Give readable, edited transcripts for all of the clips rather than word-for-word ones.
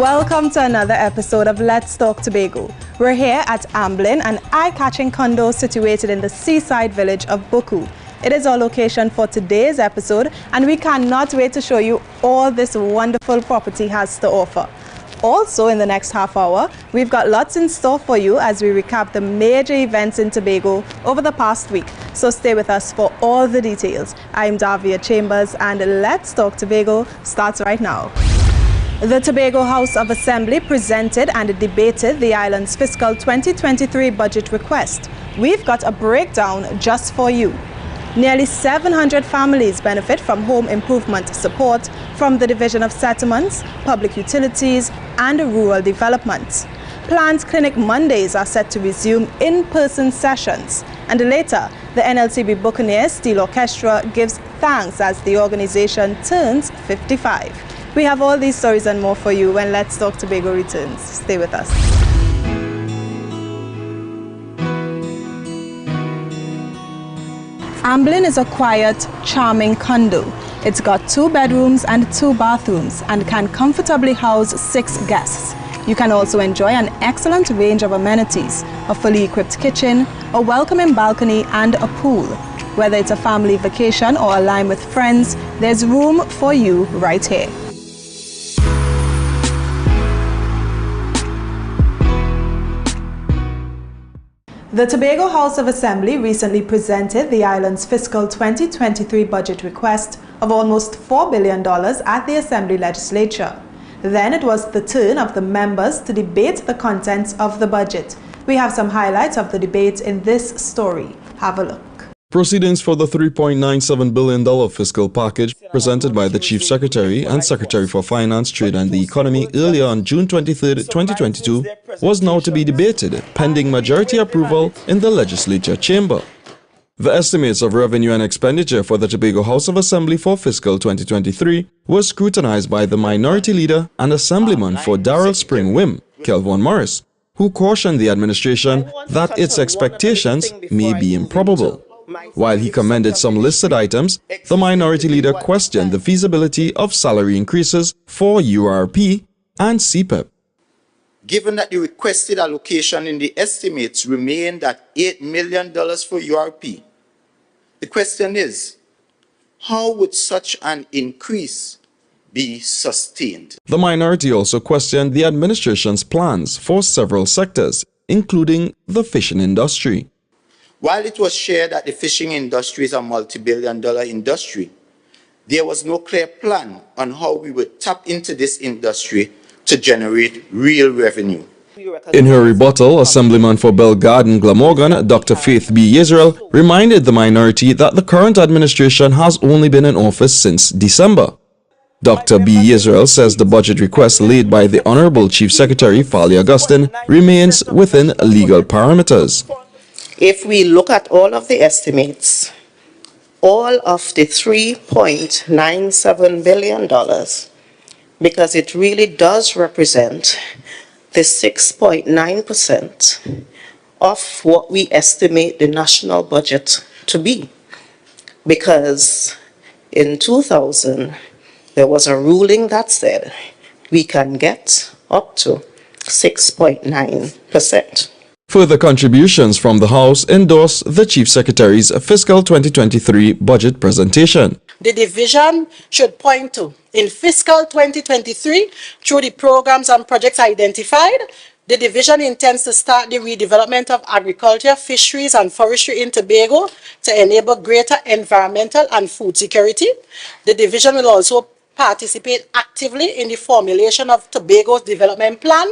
Welcome to another episode of Let's Talk Tobago. We're here at Amblin, an eye-catching condo situated in the seaside village of Buku. It is our location for today's episode, and we cannot wait to show you all this wonderful property has to offer. Also, in the next half hour, we've got lots in store for you as we recap the major events in Tobago over the past week. So stay with us for all the details. I'm Davia Chambers, and Let's Talk Tobago starts right now. The Tobago House of Assembly presented and debated the island's fiscal 2023 budget request. We've got a breakdown just for you. Nearly 700 families benefit from home improvement support from the Division of Settlements, Public Utilities and Rural Development. Planned Clinic Mondays are set to resume in-person sessions. And later, the NLTB Buccaneers Steel Orchestra gives thanks as the organization turns 55. We have all these stories and more for you when Let's Talk Tobago returns. Stay with us. Amblin is a quiet, charming condo. It's got 2 bedrooms and 2 bathrooms and can comfortably house 6 guests. You can also enjoy an excellent range of amenities, a fully equipped kitchen, a welcoming balcony and a pool. Whether it's a family vacation or a line with friends, there's room for you right here. The Tobago House of Assembly recently presented the island's fiscal 2023 budget request of almost $4 billion at the Assembly Legislature. Then it was the turn of the members to debate the contents of the budget. We have some highlights of the debate in this story. Have a look. Proceedings for the $3.97 billion fiscal package presented by the Chief Secretary and Secretary for Finance, Trade and the Economy earlier on June 23, 2022 was now to be debated, pending majority approval in the legislature chamber. The estimates of revenue and expenditure for the Tobago House of Assembly for fiscal 2023 were scrutinized by the Minority Leader and Assemblyman for Darrell Spring Wim, Kelvin Morris, who cautioned the administration that its expectations may be improbable. While he commended some listed items, the Minority Leader questioned the feasibility of salary increases for URP and CPEP. Given that the requested allocation in the estimates remained at $8 million for URP, the question is, how would such an increase be sustained? The minority also questioned the administration's plans for several sectors, including the fishing industry. While it was shared that the fishing industry is a multi-billion-dollar industry, there was no clear plan on how we would tap into this industry to generate real revenue. In her rebuttal, Assemblyman for Bell Garden, Glamorgan, Dr. Faith B. Israel, reminded the minority that the current administration has only been in office since December. Dr. B. Israel says the budget request laid by the Honorable Chief Secretary, Fali Augustine, remains within legal parameters. If we look at all of the estimates, all of the $3.97 billion, because it really does represent the 6.9% of what we estimate the national budget to be. Because in 2000, there was a ruling that said we can get up to 6.9%. Further contributions from the House endorsed the Chief Secretary's fiscal 2023 budget presentation. The division should point to, in fiscal 2023, through the programs and projects identified, the division intends to start the redevelopment of agriculture, fisheries and forestry in Tobago to enable greater environmental and food security. The division will also participate actively in the formulation of Tobago's development plan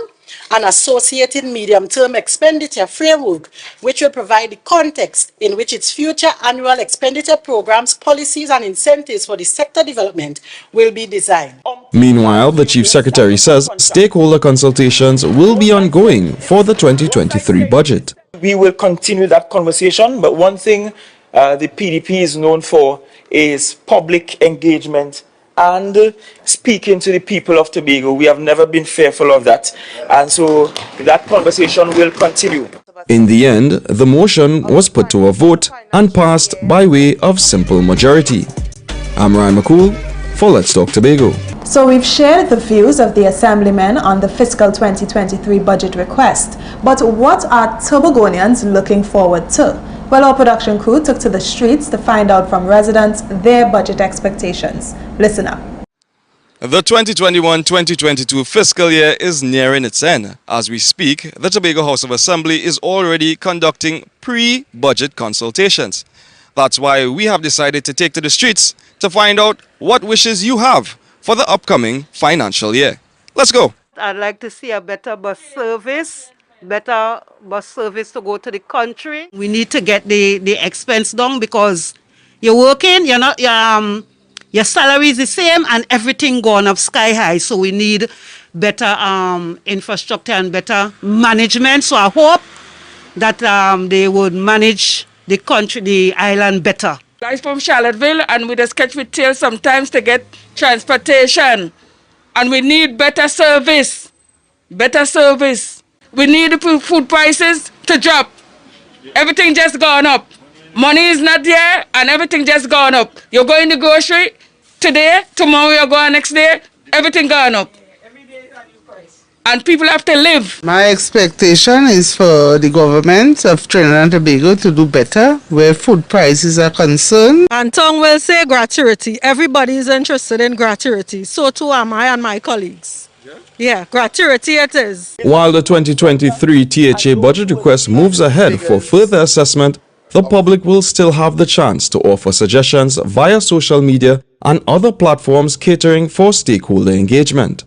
and associated medium-term expenditure framework, which will provide the context in which its future annual expenditure programs, policies and incentives for the sector development will be designed. Meanwhile, the Chief Secretary says stakeholder consultations will be ongoing for the 2023 budget. We will continue that conversation, but one thing the PDP is known for is public engagement and speaking to the people of Tobago. We have never been fearful of that. And so that conversation will continue. In the end, the motion was put to a vote and passed by way of simple majority. I'm Ryan McCool for Let's Talk Tobago. So we've shared the views of the Assemblymen on the fiscal 2023 budget request. But what are Tobagonians looking forward to? Well, our production crew took to the streets to find out from residents their budget expectations. Listen up. The 2021-2022 fiscal year is nearing its end. As we speak, the Tobago House of Assembly is already conducting pre-budget consultations. That's why we have decided to take to the streets to find out what wishes you have for the upcoming financial year. Let's go. I'd like to see a better bus service to go to the country. We need to get the expense down because you're working, you're not, your salary is the same and everything gone up sky high. So we need better infrastructure and better management. So I hope that they would manage the country, the island better. Guys from Charlottesville, and we just catch with tail sometimes to get transportation. And we need better service. Better service. We need the food prices to drop. Everything just gone up. Money is not there and everything just gone up. You're going to grocery today, tomorrow you're going next day, everything gone up. And people have to live. My expectation is for the government of Trinidad and Tobago to do better where food prices are concerned. And Tong will say gratuity. Everybody is interested in gratuity. So too am I and my colleagues. Yeah, gratuity it is. While the 2023 THA budget request moves ahead for further assessment, the public will still have the chance to offer suggestions via social media and other platforms catering for stakeholder engagement.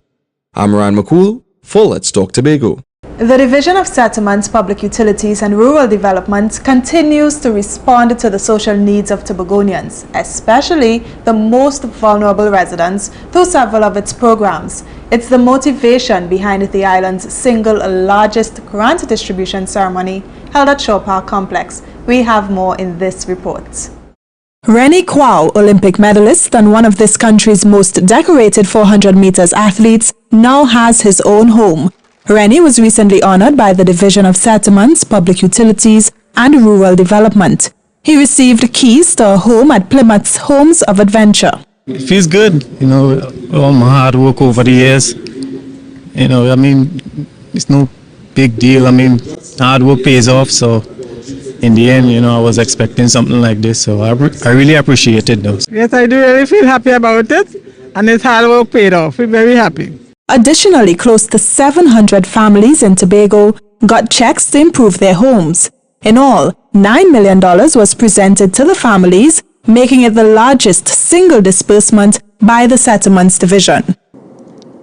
I'm Ryan McCool for Let's Talk Tobago. The Division of Settlements, Public Utilities and Rural Development continues to respond to the social needs of Tobagonians, especially the most vulnerable residents, through several of its programs. It's the motivation behind the island's single largest grant distribution ceremony held at Shaw Park Complex. We have more in this report. Rennie Kwao, Olympic medalist and one of this country's most decorated 400 meters athletes, now has his own home. Rennie was recently honored by the Division of Settlements, Public Utilities and Rural Development. He received keys to a home at Plymouth's Homes of Adventure. It feels good, you know, all my hard work over the years. You know, I mean, it's no big deal. I mean, hard work pays off, so in the end, you know, I was expecting something like this, so I really appreciate it though. Yes, I do really feel happy about it, and it's hard work paid off. We're very happy. Additionally, close to 700 families in Tobago got checks to improve their homes. In all, $9 million was presented to the families, making it the largest single disbursement by the Settlements Division.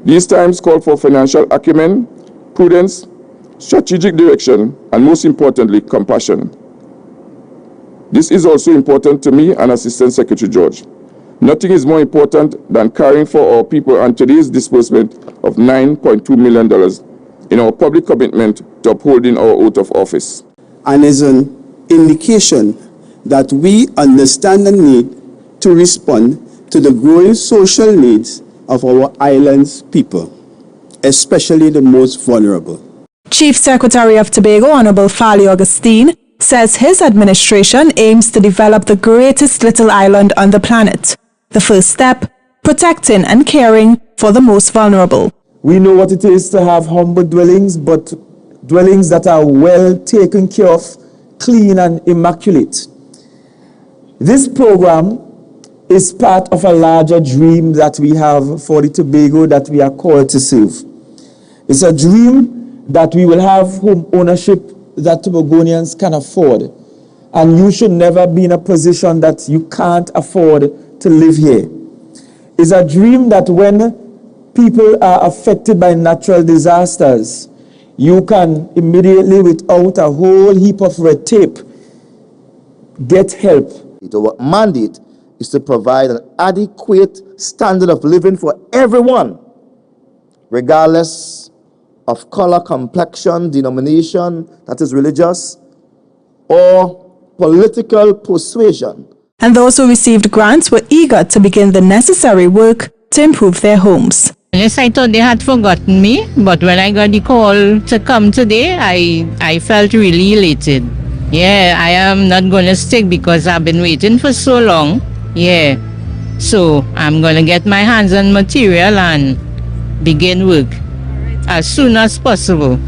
These times call for financial acumen, prudence, strategic direction, and most importantly, compassion. This is also important to me and Assistant Secretary George. Nothing is more important than caring for our people, and today's disbursement of $9.2 million in our public commitment to upholding our oath of office. And is an indication that we understand the need to respond to the growing social needs of our island's people, especially the most vulnerable. Chief Secretary of Tobago, Honorable Fali Augustine, says his administration aims to develop the greatest little island on the planet. The first step, protecting and caring for the most vulnerable. We know what it is to have humble dwellings, but dwellings that are well taken care of, clean and immaculate. This program is part of a larger dream that we have for the Tobago that we are called to serve. It's a dream that we will have home ownership that Tobagonians can afford. And you should never be in a position that you can't afford to live here. It's a dream that when people are affected by natural disasters, you can immediately, without a whole heap of red tape, get help. Our mandate is to provide an adequate standard of living for everyone, regardless of color, complexion, denomination, that is religious, or political persuasion. And those who received grants were eager to begin the necessary work to improve their homes. Yes, I thought they had forgotten me, but when I got the call to come today, I felt really elated. Yeah, I am not going to stick because I've been waiting for so long. Yeah, So I'm going to get my hands on material and begin work as soon as possible.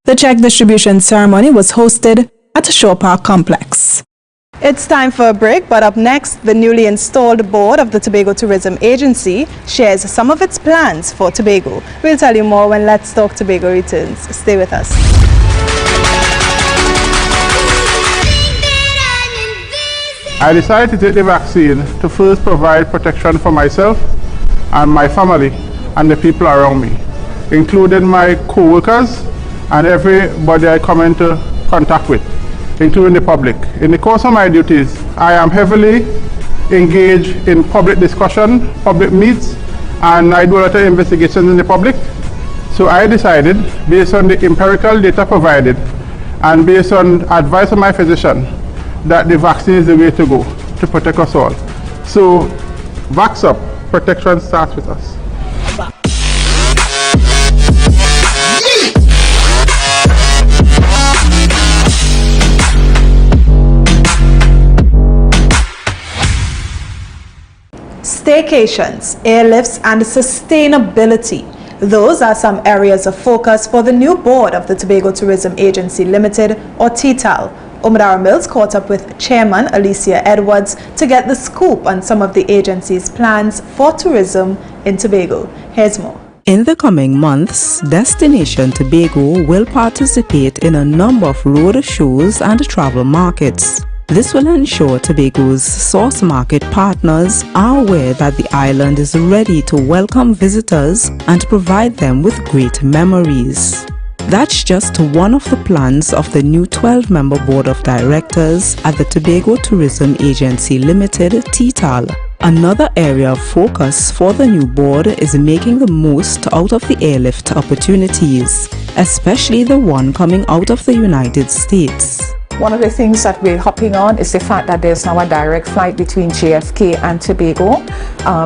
The check distribution ceremony was hosted at a Shore Park complex. It's time for a break, but up next, the newly installed board of the Tobago Tourism Agency shares some of its plans for Tobago. We'll tell you more when Let's Talk Tobago returns. Stay with us. I decided to take the vaccine to first provide protection for myself and my family and the people around me, including my co-workers and everybody I come into contact with, including the public. In the course of my duties, I am heavily engaged in public discussion, public meets, and I do a lot of investigations in the public. So I decided, based on the empirical data provided and based on advice of my physician, that the vaccine is the way to go to protect us all. So, vax up, protection starts with us. Staycations, airlifts, and sustainability. Those are some areas of focus for the new board of the Tobago Tourism Agency Limited, or TTAL. Omadara Mills caught up with Chairman Alicia Edwards to get the scoop on some of the agency's plans for tourism in Tobago. Here's more. In the coming months, Destination Tobago will participate in a number of road shows and travel markets. This will ensure Tobago's source market partners are aware that the island is ready to welcome visitors and provide them with great memories. That's just one of the plans of the new 12-member board of directors at the Tobago Tourism Agency Limited, TTAL. Another area of focus for the new board is making the most out of the airlift opportunities, especially the one coming out of the United States. One of the things that we're hopping on is the fact that there's now a direct flight between JFK and Tobago.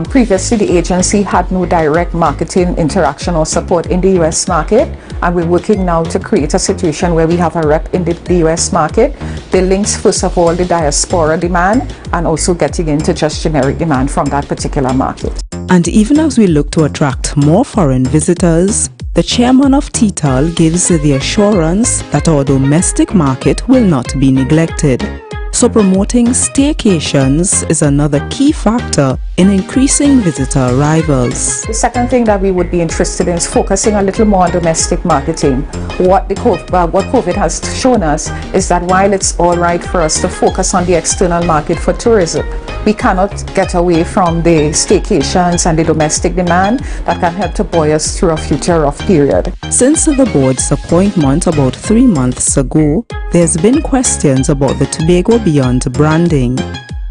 Previously, the agency had no direct marketing interaction or support in the US market, and we're working now to create a situation where we have a rep in the US market. The links, first of all, the diaspora demand, and also getting into just generic demand from that particular market. And even as we look to attract more foreign visitors, the chairman of TTAL gives the assurance that our domestic market will not be neglected. So promoting staycations is another key factor in increasing visitor arrivals. The second thing that we would be interested in is focusing a little more on domestic marketing. What COVID has shown us is that while it's all right for us to focus on the external market for tourism, we cannot get away from the staycations and the domestic demand that can help to buoy us through a future rough period. Since the board's appointment about 3 months ago, there's been questions about the Tobago Beyond branding.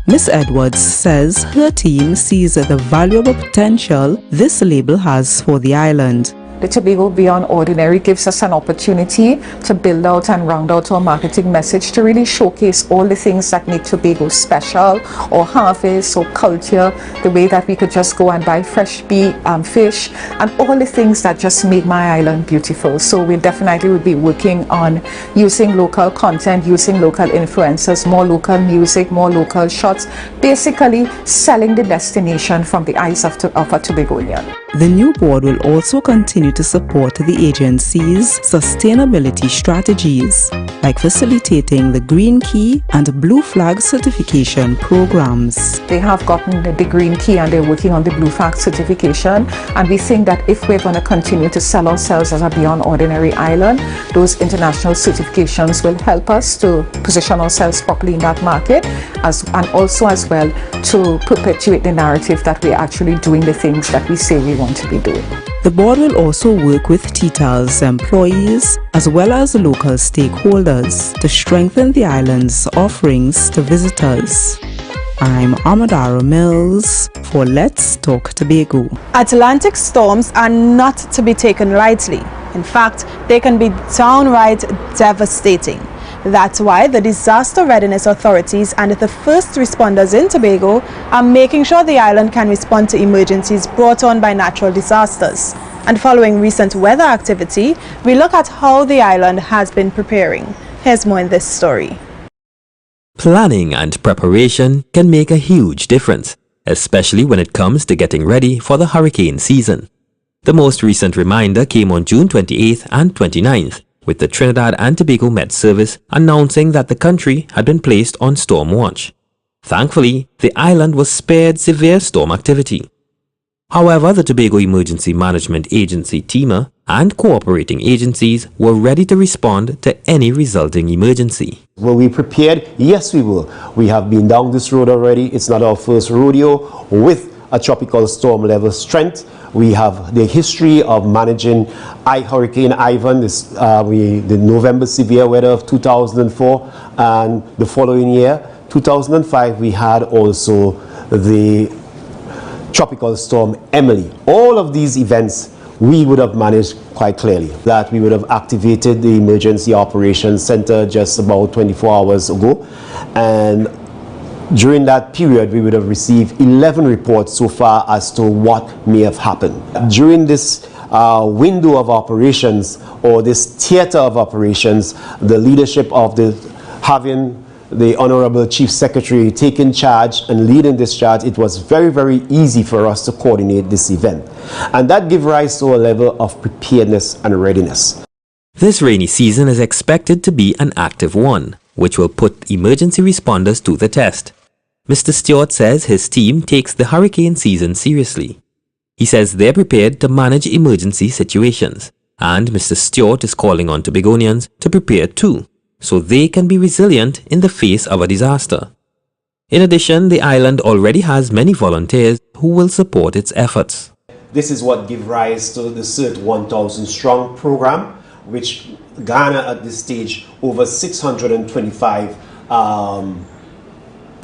Ms. Edwards says her team sees the valuable potential this label has for the island. The Tobago Beyond Ordinary gives us an opportunity to build out and round out our marketing message to really showcase all the things that make Tobago special, or harvest, or culture, the way that we could just go and buy fresh fish, and all the things that just make my island beautiful. So we definitely will be working on using local content, using local influencers, more local music, more local shots, basically selling the destination from the eyes of a Tobagonian. The new board will also continue to support the agency's sustainability strategies, like facilitating the Green Key and Blue Flag certification programs. They have gotten the Green Key and they're working on the Blue Flag certification, and we think that if we're going to continue to sell ourselves as a Beyond Ordinary island, those international certifications will help us to position ourselves properly in that market, and also as well to perpetuate the narrative that we're actually doing the things that we say we want to be doing. The board will also work with TTAL's employees as well as local stakeholders to strengthen the island's offerings to visitors. I'm Omadara Mills for Let's Talk Tobago. Atlantic storms are not to be taken lightly. In fact, they can be downright devastating. That's why the Disaster Readiness Authorities and the first responders in Tobago are making sure the island can respond to emergencies brought on by natural disasters. And following recent weather activity, we look at how the island has been preparing. Here's more in this story. Planning and preparation can make a huge difference. especially when it comes to getting ready for the hurricane season. The most recent reminder came on June 28th and 29th, with the Trinidad and Tobago Met Service announcing that the country had been placed on storm watch. Thankfully, the island was spared severe storm activity. However, the Tobago Emergency Management Agency TEMA and cooperating agencies were ready to respond to any resulting emergency. Were we prepared? Yes, we were. We have been down this road already. It's not our first rodeo with a tropical storm level strength. We have the history of managing Hurricane Ivan, the November severe weather of 2004, and the following year, 2005, we had also the tropical storm Emily. All of these events we would have managed quite clearly. That we would have activated the Emergency Operations Center just about 24 hours ago, and during that period we would have received 11 reports so far as to what may have happened. During this window of operations, or this theater of operations, the leadership of having the Honorable Chief Secretary taking charge and leading this charge, it was very, very easy for us to coordinate this event. And that gave rise to a level of preparedness and readiness. This rainy season is expected to be an active one, which will put emergency responders to the test. Mr. Stewart says his team takes the hurricane season seriously. He says they're prepared to manage emergency situations, and Mr. Stewart is calling on Tobagonians to prepare too, so they can be resilient in the face of a disaster. In addition, the island already has many volunteers who will support its efforts. This is what gives rise to the CERT 1000 Strong program, which garner at this stage over 625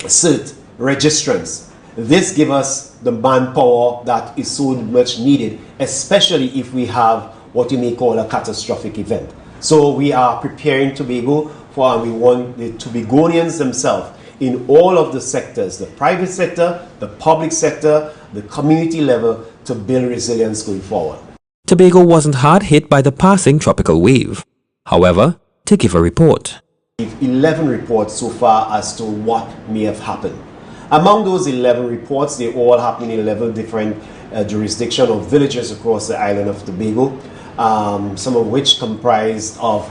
CERT registrants. This gives us the manpower that is so much needed, especially if we have what you may call a catastrophic event. So we are preparing Tobago for, and we want the Tobagonians themselves in all of the sectors, the private sector, the public sector, the community level, to build resilience going forward. Tobago wasn't hard hit by the passing tropical wave. However, to give a report. 11 reports so far as to what may have happened. Among those 11 reports, they all happen in 11 different jurisdictions or villages across the island of Tobago, some of which comprise of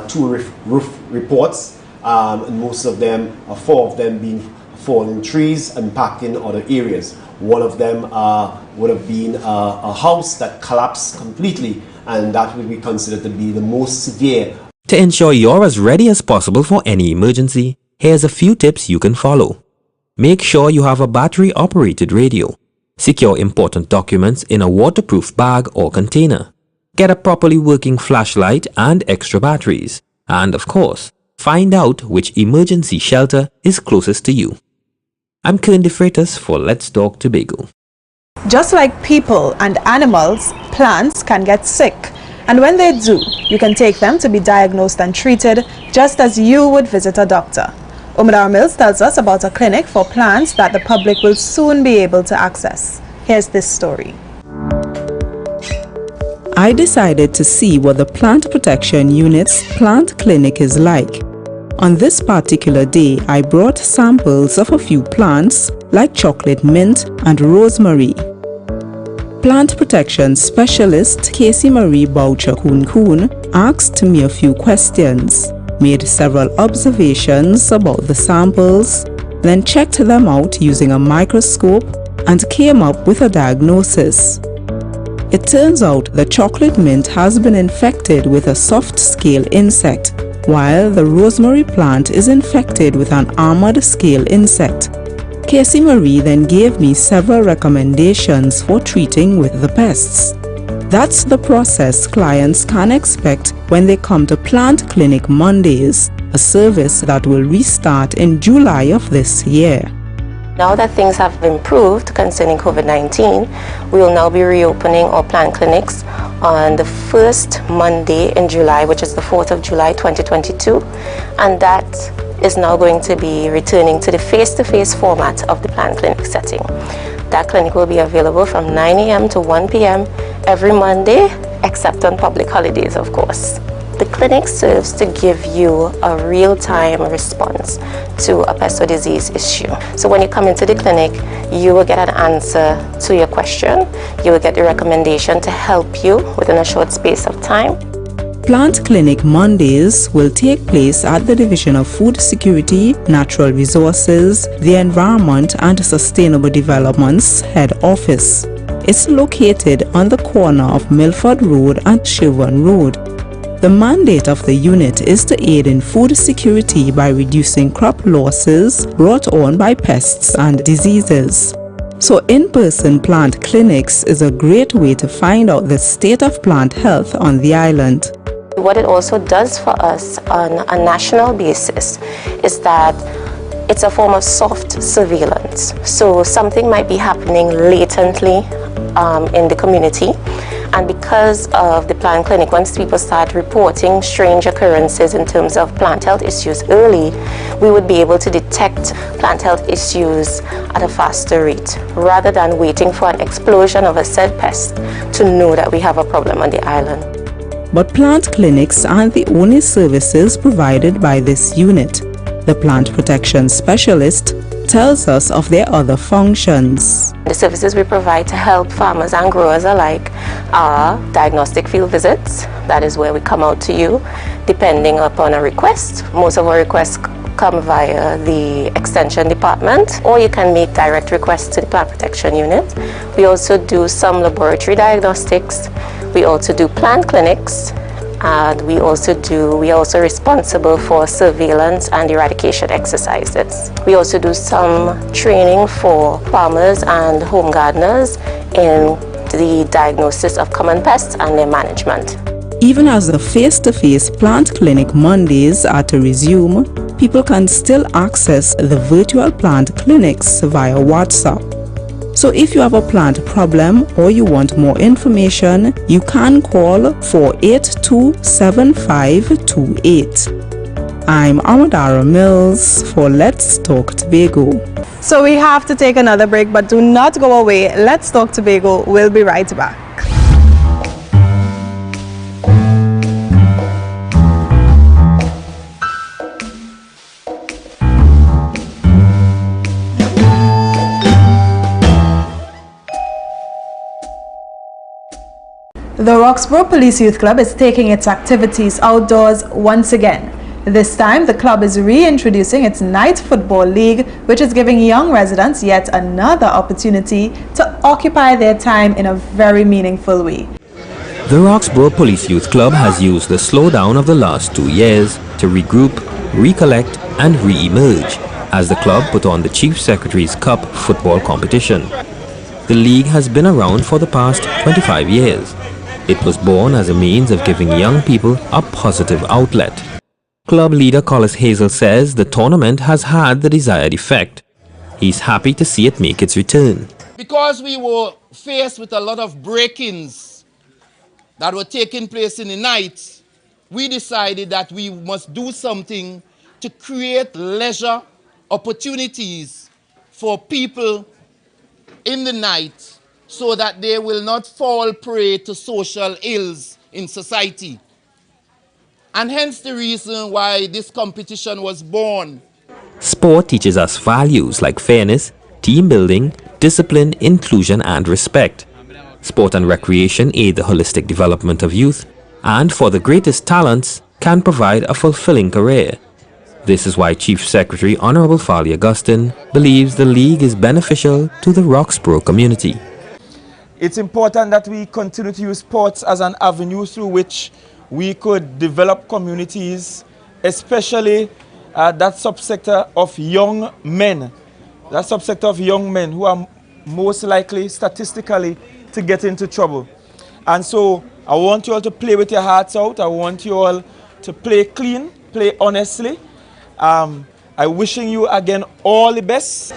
2 roof reports, and most of them, 4 of them being fallen trees impacting other areas. One of them would have been a house that collapsed completely, and that would be considered to be the most severe. To ensure you're as ready as possible for any emergency, here's a few tips you can follow. Make sure you have a battery-operated radio. Secure important documents in a waterproof bag or container. Get a properly working flashlight and extra batteries. And of course, find out which emergency shelter is closest to you. I'm Kern De Freitas for Let's Talk Tobago. Just like people and animals, plants can get sick. And when they do, you can take them to be diagnosed and treated just as you would visit a doctor. Umar Mills tells us about a clinic for plants that the public will soon be able to access. Here's this story. I decided to see what the Plant Protection Unit's plant clinic is like. On this particular day, I brought samples of a few plants like chocolate mint and rosemary. Plant protection specialist Casey Marie Boucher-Koon asked me a few questions, made several observations about the samples, then checked them out using a microscope and came up with a diagnosis. It turns out the chocolate mint has been infected with a soft scale insect, while the rosemary plant is infected with an armored scale insect. Casey Marie then gave me several recommendations for treating with the pests. That's the process clients can expect when they come to Plant Clinic Mondays, a service that will restart in July of this year. Now that things have improved concerning COVID-19, we will now be reopening our plant clinics on the first Monday in July, which is the 4th of July 2022, and that is now going to be returning to the face-to-face format of the plant clinic setting. That clinic will be available from 9 a.m. to 1 p.m. every Monday, except on public holidays, of course. The clinic serves to give you a real-time response to a pest or disease issue. So when you come into the clinic, you will get an answer to your question. You will get the recommendation to help you within a short space of time. Plant Clinic Mondays will take place at the Division of Food Security, Natural Resources, the Environment and Sustainable Development's head office. It's located on the corner of Milford Road and Sherburne Road. The mandate of the unit is to aid in food security by reducing crop losses brought on by pests and diseases. So in-person plant clinics is a great way to find out the state of plant health on the island. What it also does for us on a national basis is that it's a form of soft surveillance. So something might be happening latently in the community, and because of the plant clinic, once people start reporting strange occurrences in terms of plant health issues early, we would be able to detect plant health issues at a faster rate, rather than waiting for an explosion of a said pest to know that we have a problem on the island. But plant clinics aren't the only services provided by this unit. The plant protection specialist tells us of their other functions. The services we provide to help farmers and growers alike are diagnostic field visits. That is where we come out to you depending upon a request. Most of our requests come via the extension department, or you can make direct requests to the plant protection unit. We also do some laboratory diagnostics. We also do plant clinics, and we are also responsible for surveillance and eradication exercises. We also do some training for farmers and home gardeners in the diagnosis of common pests and their management. Even as the face-to-face plant clinic Mondays are to resume, people can still access the virtual plant clinics via WhatsApp. So if you have a plant problem or you want more information, you can call 482-7528. I'm Amadara Mills for Let's Talk Tobago. So we have to take another break, but do not go away. Let's Talk Tobago. We'll be right back. The Roxborough Police Youth Club is taking its activities outdoors once again. This time, the club is reintroducing its Night Football League, which is giving young residents yet another opportunity to occupy their time in a very meaningful way. The Roxborough Police Youth Club has used the slowdown of the last 2 years to regroup, recollect and re-emerge as the club put on the Chief Secretary's Cup football competition. The league has been around for the past 25 years. It was born as a means of giving young people a positive outlet. Club leader Collis Hazel says the tournament has had the desired effect. He's happy to see it make its return. Because we were faced with a lot of break-ins that were taking place in the night, we decided that we must do something to create leisure opportunities for people in the night so that they will not fall prey to social ills in society. And hence the reason why this competition was born. Sport teaches us values like fairness, team building, discipline, inclusion and respect. Sport and recreation aid the holistic development of youth and for the greatest talents can provide a fulfilling career. This is why Chief Secretary Honorable Fali Augustine believes the league is beneficial to the Roxborough community. It's important that we continue to use sports as an avenue through which we could develop communities, especially that subsector of young men. That subsector of young men who are most likely, statistically, to get into trouble. And so I want you all to play with your hearts out. I want you all to play clean, play honestly. I'm wishing you again all the best.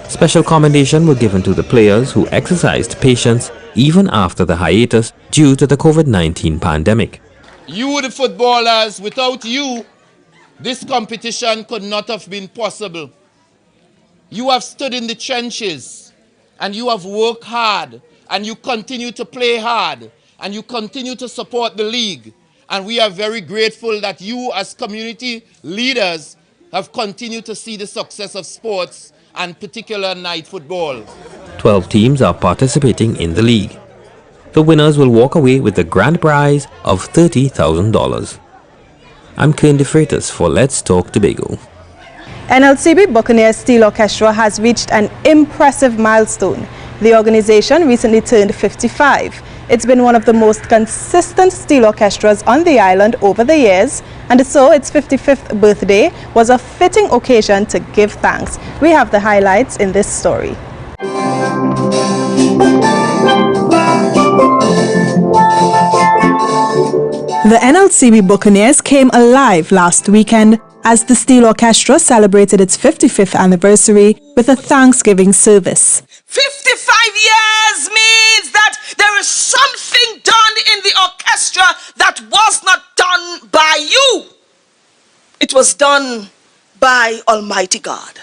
Special commendation were given to the players who exercised patience even after the hiatus due to the COVID-19 pandemic. You, the footballers, without you, this competition could not have been possible. You have stood in the trenches and you have worked hard and you continue to play hard and you continue to support the league. And we are very grateful that you as community leaders have continued to see the success of sports and particular night football. 12 teams are participating in the league. The winners will walk away with the grand prize of $30,000. I'm Kern De Freitas for Let's Talk Tobago. NLCB Buccaneers Steel Orchestra has reached an impressive milestone. The organization recently turned 55. It's been one of the most consistent steel orchestras on the island over the years, and so its 55th birthday was a fitting occasion to give thanks. We have the highlights in this story. The NLCB Buccaneers came alive last weekend as the Steel Orchestra celebrated its 55th anniversary with a Thanksgiving service. 55 years means that there is something done in the orchestra that was not done by you. It was done by Almighty God.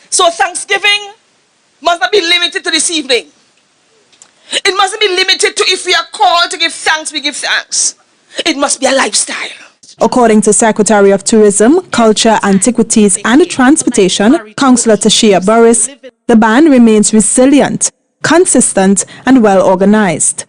So Thanksgiving must not be limited to this evening. It mustn't be limited to if we are called to give thanks, we give thanks. It must be a lifestyle. According to Secretary of Tourism, Culture, Antiquities and Transportation, Councillor Tashia Burris, the band remains resilient, consistent and well organized.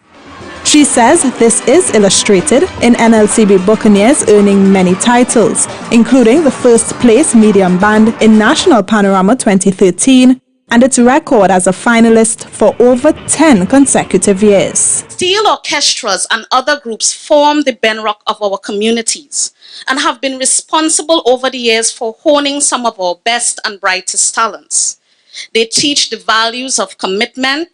She says this is illustrated in NLCB Buccaneers earning many titles, including the first place medium band in National Panorama 2013 and its record as a finalist for over 10 consecutive years. Steel orchestras and other groups form the bedrock of our communities and have been responsible over the years for honing some of our best and brightest talents. They teach the values of commitment,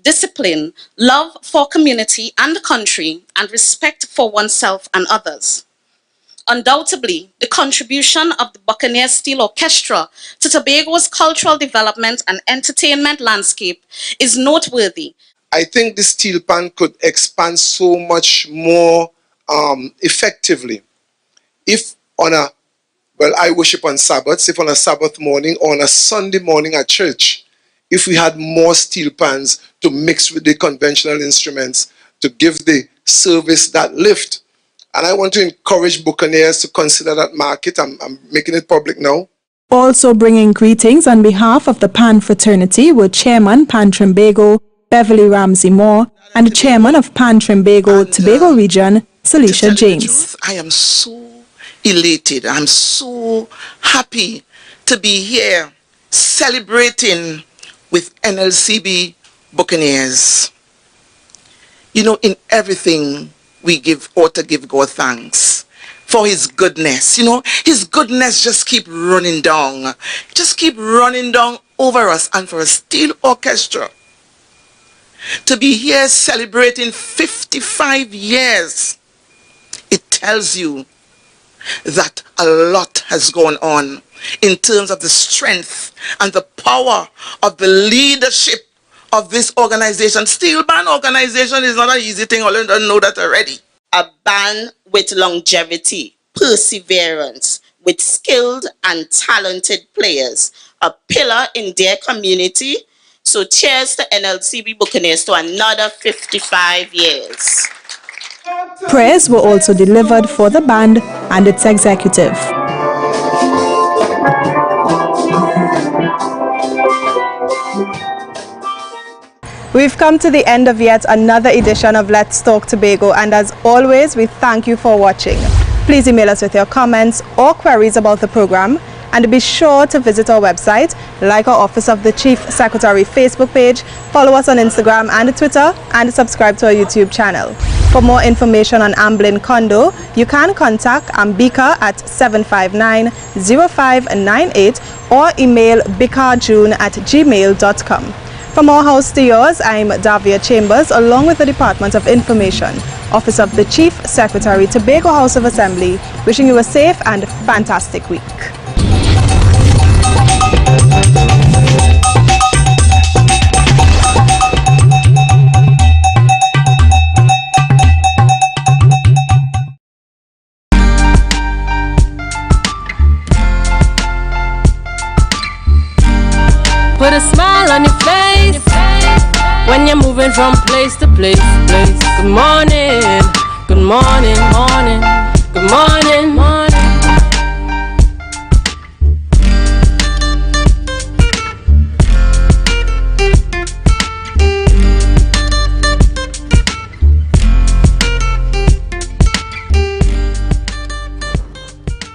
discipline, love for community and country, and respect for oneself and others. Undoubtedly, the contribution of the Buccaneers Steel Orchestra to Tobago's cultural development and entertainment landscape is noteworthy. I think the steel band could expand so much more effectively if on a, well, I worship on Sabbaths, if on a Sabbath morning or on a Sunday morning at church, if we had more steel pans to mix with the conventional instruments to give the service that lift. And I want to encourage Buccaneers to consider that market. I'm making it public now. Also bringing greetings on behalf of the Pan fraternity were Chairman Pan Tobago, Beverly Ramsey Moore, and Chairman of Pan Tobago, Tobago Region, Salisha James. I am so elated. I'm so happy to be here celebrating with NLCB Buccaneers. You know, in everything we ought to give God thanks for his goodness. You know, his goodness just keep running down. Just keep running down over us. And for a steel orchestra to be here celebrating 55 years, it tells you that a lot has gone on in terms of the strength and the power of the leadership of this organization. Steel band organization is not an easy thing. I don't know that already. A band with longevity, perseverance, with skilled and talented players, a pillar in their community. So cheers to NLCB Buccaneers to another 55 years. Prayers were also delivered for the band and its executive. We've come to the end of yet another edition of Let's Talk Tobago, and as always, we thank you for watching. Please email us with your comments or queries about the program, and be sure to visit our website, like our Office of the Chief Secretary Facebook page, follow us on Instagram and Twitter, and subscribe to our YouTube channel. For more information on Amblin Condo, you can contact Ambika at 759-0598 or email bikarjune@gmail.com. From our house to yours, I'm Davia Chambers, along with the Department of Information, Office of the Chief Secretary, Tobago House of Assembly, wishing you a safe and fantastic week. Put a smile on your face when you're moving from place to place. Good morning, good Good morning, morning, good morning, morning.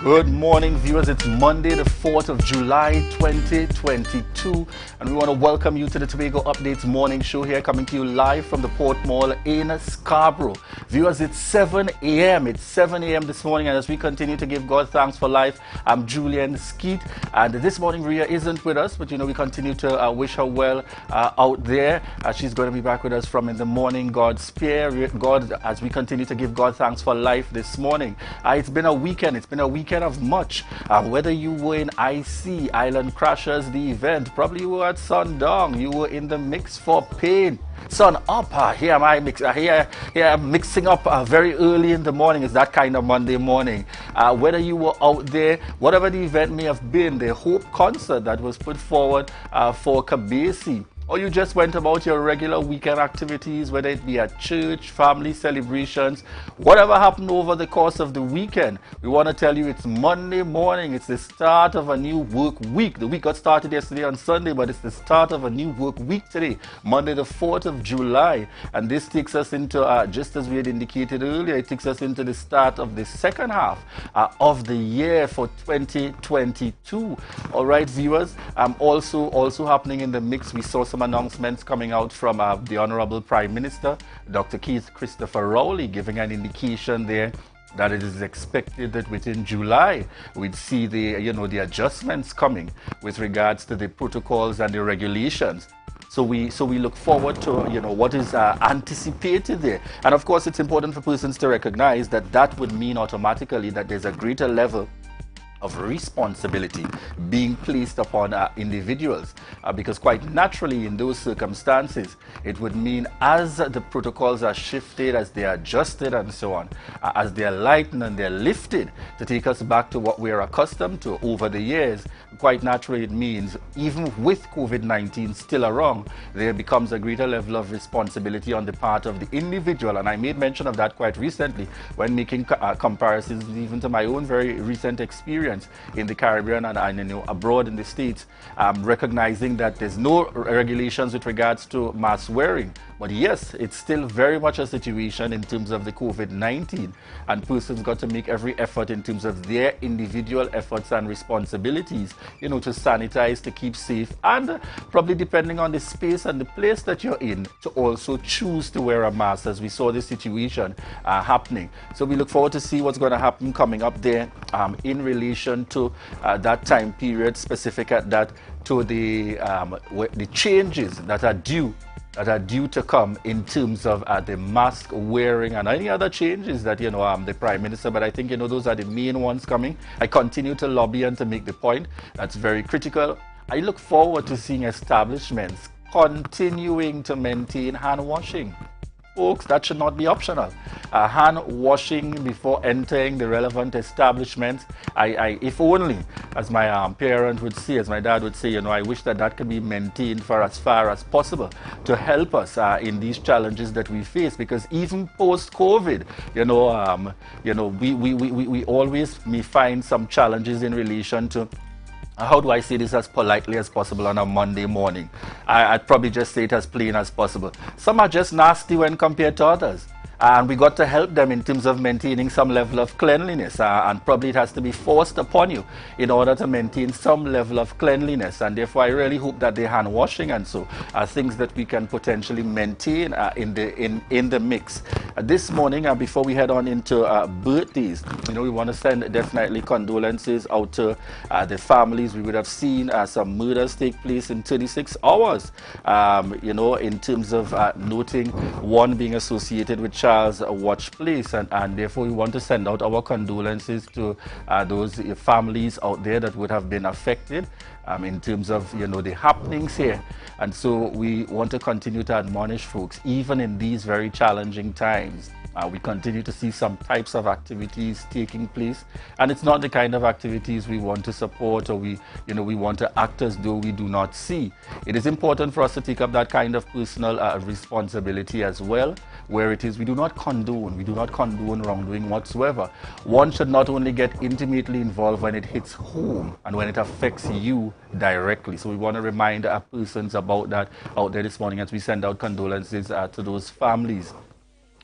Good morning, viewers. It's Monday, the 4th of July, 2022, and we want to welcome you to the Tobago Updates morning show here, coming to you live from the Port Mall in Scarborough. Viewers, it's 7 a.m. It's 7 a.m. this morning, and as we continue to give God thanks for life, I'm Julian Skeet, and this morning Ria isn't with us, but we continue to wish her well out there. She's going to be back with us from in the morning. God spare God as we continue to give God thanks for life this morning. It's been a weekend. It's been a weekend of much. Whether you were in IC, Island Crashers, the event, probably you were at Sundong, you were in the mix for pain. Sun up, here am I mixing up very early in the morning. It's that kind of Monday morning. Whether you were out there, whatever the event may have been, the Hope concert that was put forward for Kabesi, or you just went about your regular weekend activities, whether it be at church, family celebrations, whatever happened over the course of the weekend, we want to tell you it's Monday morning. It's the start of a new work week. The week got started yesterday on Sunday, but it's the start of a new work week today, Monday the 4th of July. And this takes us into, just as we had indicated earlier, it takes us into the start of the second half of the year for 2022. All right, viewers, also happening in the mix, we saw some announcements coming out from the Honorable Prime Minister, Dr. Keith Christopher Rowley, giving an indication there that it is expected that within July we'd see the the adjustments coming with regards to the protocols and the regulations. So we look forward to what is anticipated there, and of course it's important for persons to recognize that that would mean automatically that there's a greater level of responsibility being placed upon individuals, because quite naturally in those circumstances it would mean as the protocols are shifted, as they are adjusted and so on, as they are lightened and they're lifted to take us back to what we are accustomed to over the years, quite naturally it means even with COVID-19 still around, there becomes a greater level of responsibility on the part of the individual. And I made mention of that quite recently when making comparisons even to my own very recent experience in the Caribbean and abroad in the States, recognizing that there's no regulations with regards to mask wearing. But yes, it's still very much a situation in terms of the COVID-19, and persons got to make every effort in terms of their individual efforts and responsibilities, to sanitize, to keep safe, and probably depending on the space and the place that you're in, to also choose to wear a mask, as we saw this situation happening. So we look forward to see what's going to happen coming up there in relation to that time period, specific at that, to the changes that are due to come in terms of the mask wearing and any other changes that the Prime Minister, but I think those are the main ones coming. I continue to lobby and to make the point that's very critical. I look forward to seeing establishments continuing to maintain hand washing. Folks, that should not be optional. Hand washing before entering the relevant establishments. If only, as my parent would say, as my dad would say, I wish that could be maintained for as far as possible to help us in these challenges that we face. Because even post-COVID, we always may find some challenges in relation to, how do I say this as politely as possible on a Monday morning? I'd probably just say it as plain as possible. Some are just nasty when compared to others. And we got to help them in terms of maintaining some level of cleanliness, and probably it has to be forced upon you in order to maintain some level of cleanliness. And therefore I really hope that the hand washing and so are things that we can potentially maintain in the mix. This morning, before we head on into birthdays, we want to send definitely condolences out to the families. We would have seen some murders take place in 36 hours, in terms of noting one being associated with Watch Place, and therefore we want to send out our condolences to those families out there that would have been affected. in terms of, you know, the happenings here. And so we want to continue to admonish folks, even in these very challenging times. We continue to see some types of activities taking place, and it's not the kind of activities we want to support, or we want to act as though we do not see. It is important for us to take up that kind of personal responsibility as well, where it is we do not condone wrongdoing whatsoever. One should not only get intimately involved when it hits home and when it affects you directly. So we want to remind our persons about that out there this morning as we send out condolences to those families.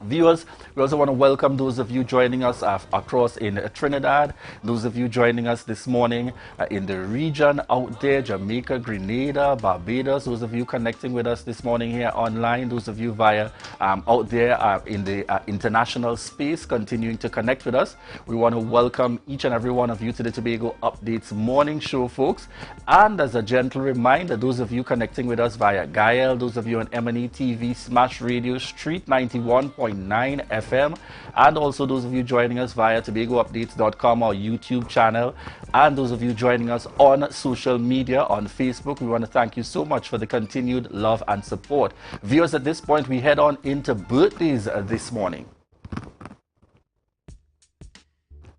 Viewers, we also want to welcome those of you joining us across in Trinidad, those of you joining us this morning in the region out there, Jamaica, Grenada, Barbados, those of you connecting with us this morning here online, those of you via out there in the international space, continuing to connect with us. We want to welcome each and every one of you to the Tobago Updates morning show, folks. And as a gentle reminder, those of you connecting with us via Gael, those of you on M&E TV, Smash Radio, Street 91.9 FM, and also those of you joining us via TobagoUpdates.com, our YouTube channel, and those of you joining us on social media, on Facebook. We want to thank you so much for the continued love and support. Viewers, at this point, we head on into birthdays this morning.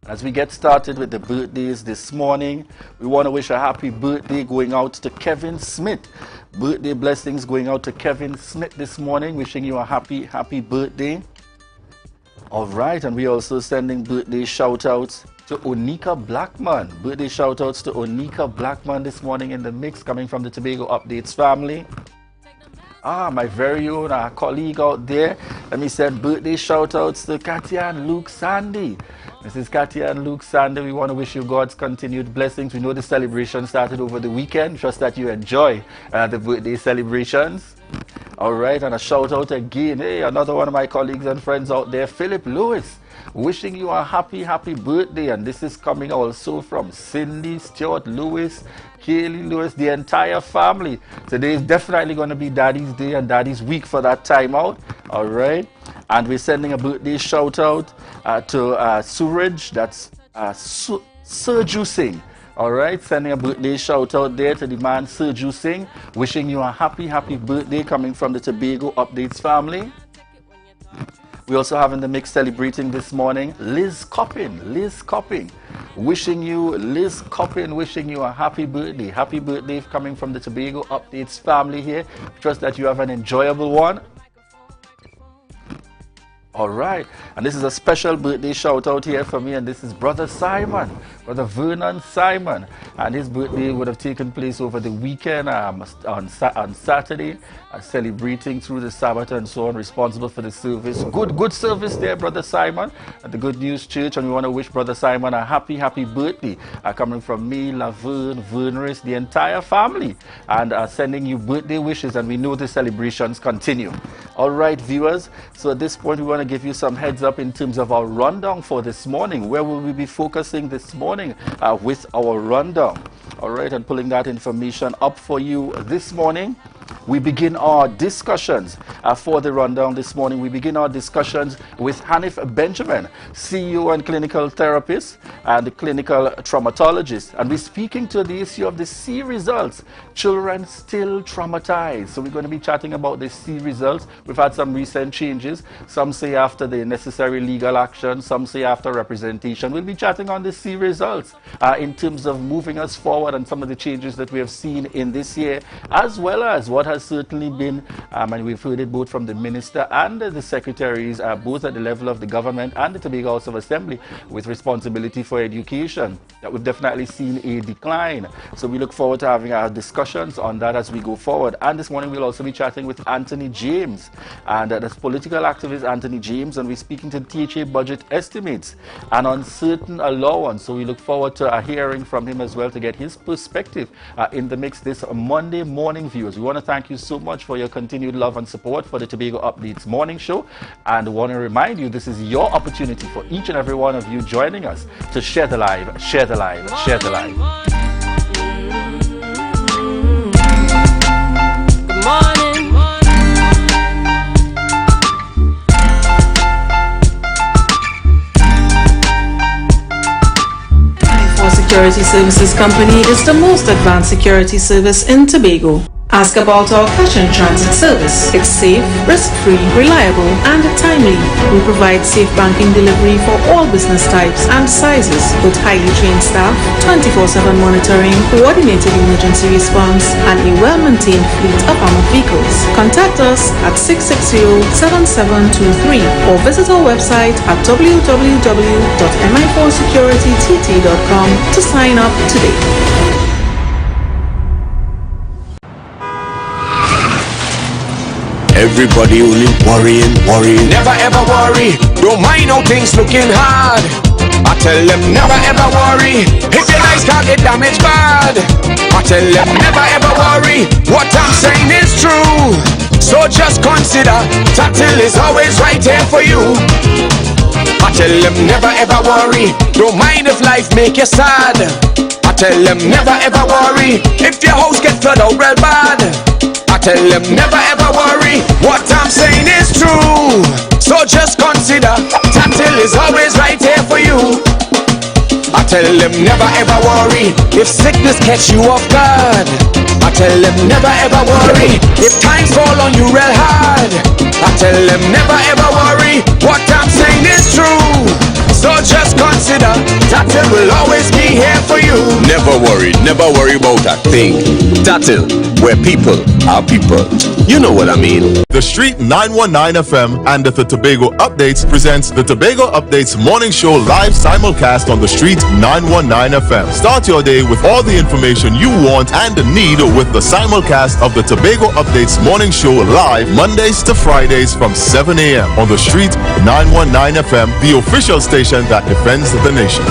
As we get started with the birthdays this morning, we want to wish a happy birthday going out to Kevin Smith. Birthday blessings going out to Kevin Smith this morning, wishing you a happy birthday. All right, and we also sending birthday shout outs to Onika Blackman. Birthday shout outs to Onika Blackman this morning in the mix, coming from the Tobago Updates family. My very own colleague out there. Let me send birthday shout outs to Katia and Luke Sandy. Mrs. Katia and Luke Sandy, we want to wish you God's continued blessings. We know the celebration started over the weekend. Trust that you enjoy the birthday celebrations. All right, and a shout out again. Hey, another one of my colleagues and friends out there, Philip Lewis, wishing you a happy birthday. And this is coming also from Cindy, Stuart Lewis, Kaylee Lewis, the entire family. Today is definitely going to be Daddy's Day and Daddy's Week for that time out. All right, and we're sending a birthday shout out to Suraj, that's Serju Singh. All right, sending a birthday shout out there to the man Serju Singh, wishing you a happy birthday, coming from the Tobago Updates family. We also have in the mix celebrating this morning Liz Coppin, wishing you a happy birthday coming from the Tobago Updates family here. Trust that you have an enjoyable one. All right, and this is a special birthday shout out here for me, and this is Brother Simon, Brother Vernon Simon, and his birthday would have taken place over the weekend on Saturday, celebrating through the Sabbath and so on, responsible for the service. Good service there, Brother Simon, at the Good News Church, and we want to wish Brother Simon a happy birthday, coming from me, Laverne, Verneris, the entire family, and sending you birthday wishes, and we know the celebrations continue. All right, viewers, so at this point we want to give you some heads up in terms of our rundown for this morning. Where will we be focusing this morning with our rundown? All right, and pulling that information up for you this morning. We begin our discussions for the rundown this morning. We begin our discussions with Hanif Benjamin, CEO and clinical therapist and clinical traumatologist. And we're speaking to the issue of the C results. Children still traumatized. So we're going to be chatting about the C results. We've had some recent changes. Some say after the necessary legal action. Some say after representation. We'll be chatting on the C results in terms of moving us forward and some of the changes that we have seen in this year, as well as what has certainly been, and we've heard it both from the minister and the secretaries, both at the level of the government and the Tobago House of Assembly, with responsibility for education, that we've definitely seen a decline. So we look forward to having our discussions on that as we go forward. And this morning we'll also be chatting with Anthony James, and that's political activist Anthony James, and we're speaking to THA budget estimates and uncertain allowance. So we look forward to hearing from him as well to get his perspective in the mix this Monday morning, viewers. We want to thank you so much for your continued love and support for the Tobago Updates morning show, and want to remind you this is your opportunity for each and every one of you joining us to share the live, share the live, share the live. Good morning. Security Services Company is the most advanced security service in Tobago. Ask about our cash and transit service. It's safe, risk-free, reliable, and timely. We provide safe banking delivery for all business types and sizes with highly trained staff, 24/7 monitoring, coordinated emergency response, and a well-maintained fleet of armored vehicles. Contact us at 660-7723 or visit our website at www.mi4securitytt.com to sign up today. Everybody only worrying. Never ever worry. Don't mind how things looking hard. I tell them never ever worry. If your life can't get damaged bad. I tell them never ever worry. What I'm saying is true. So just consider Tatil is always right here for you. I tell them never ever worry. Don't mind if life make you sad. I tell them never ever worry. If your house get flooded out real bad. I tell them never ever worry. What I'm saying is true. So just consider Tatil is always right here for you. I tell them never ever worry. If sickness catch you off guard. I tell them never ever worry. If times fall on you real hard. I tell them never ever worry. What I'm saying is true. So just consider Tatil will always be here for you. Never worry about a thing. Tatil, where people are people. You know what I mean. The Street 919 FM and the Tobago Updates presents the Tobago Updates morning show live simulcast on the Street 919 FM. Start your day with all the information you want and need with the simulcast of the Tobago Updates morning show live Mondays to Fridays from 7 a.m. on the Street 919 FM, the official station that defends the nation.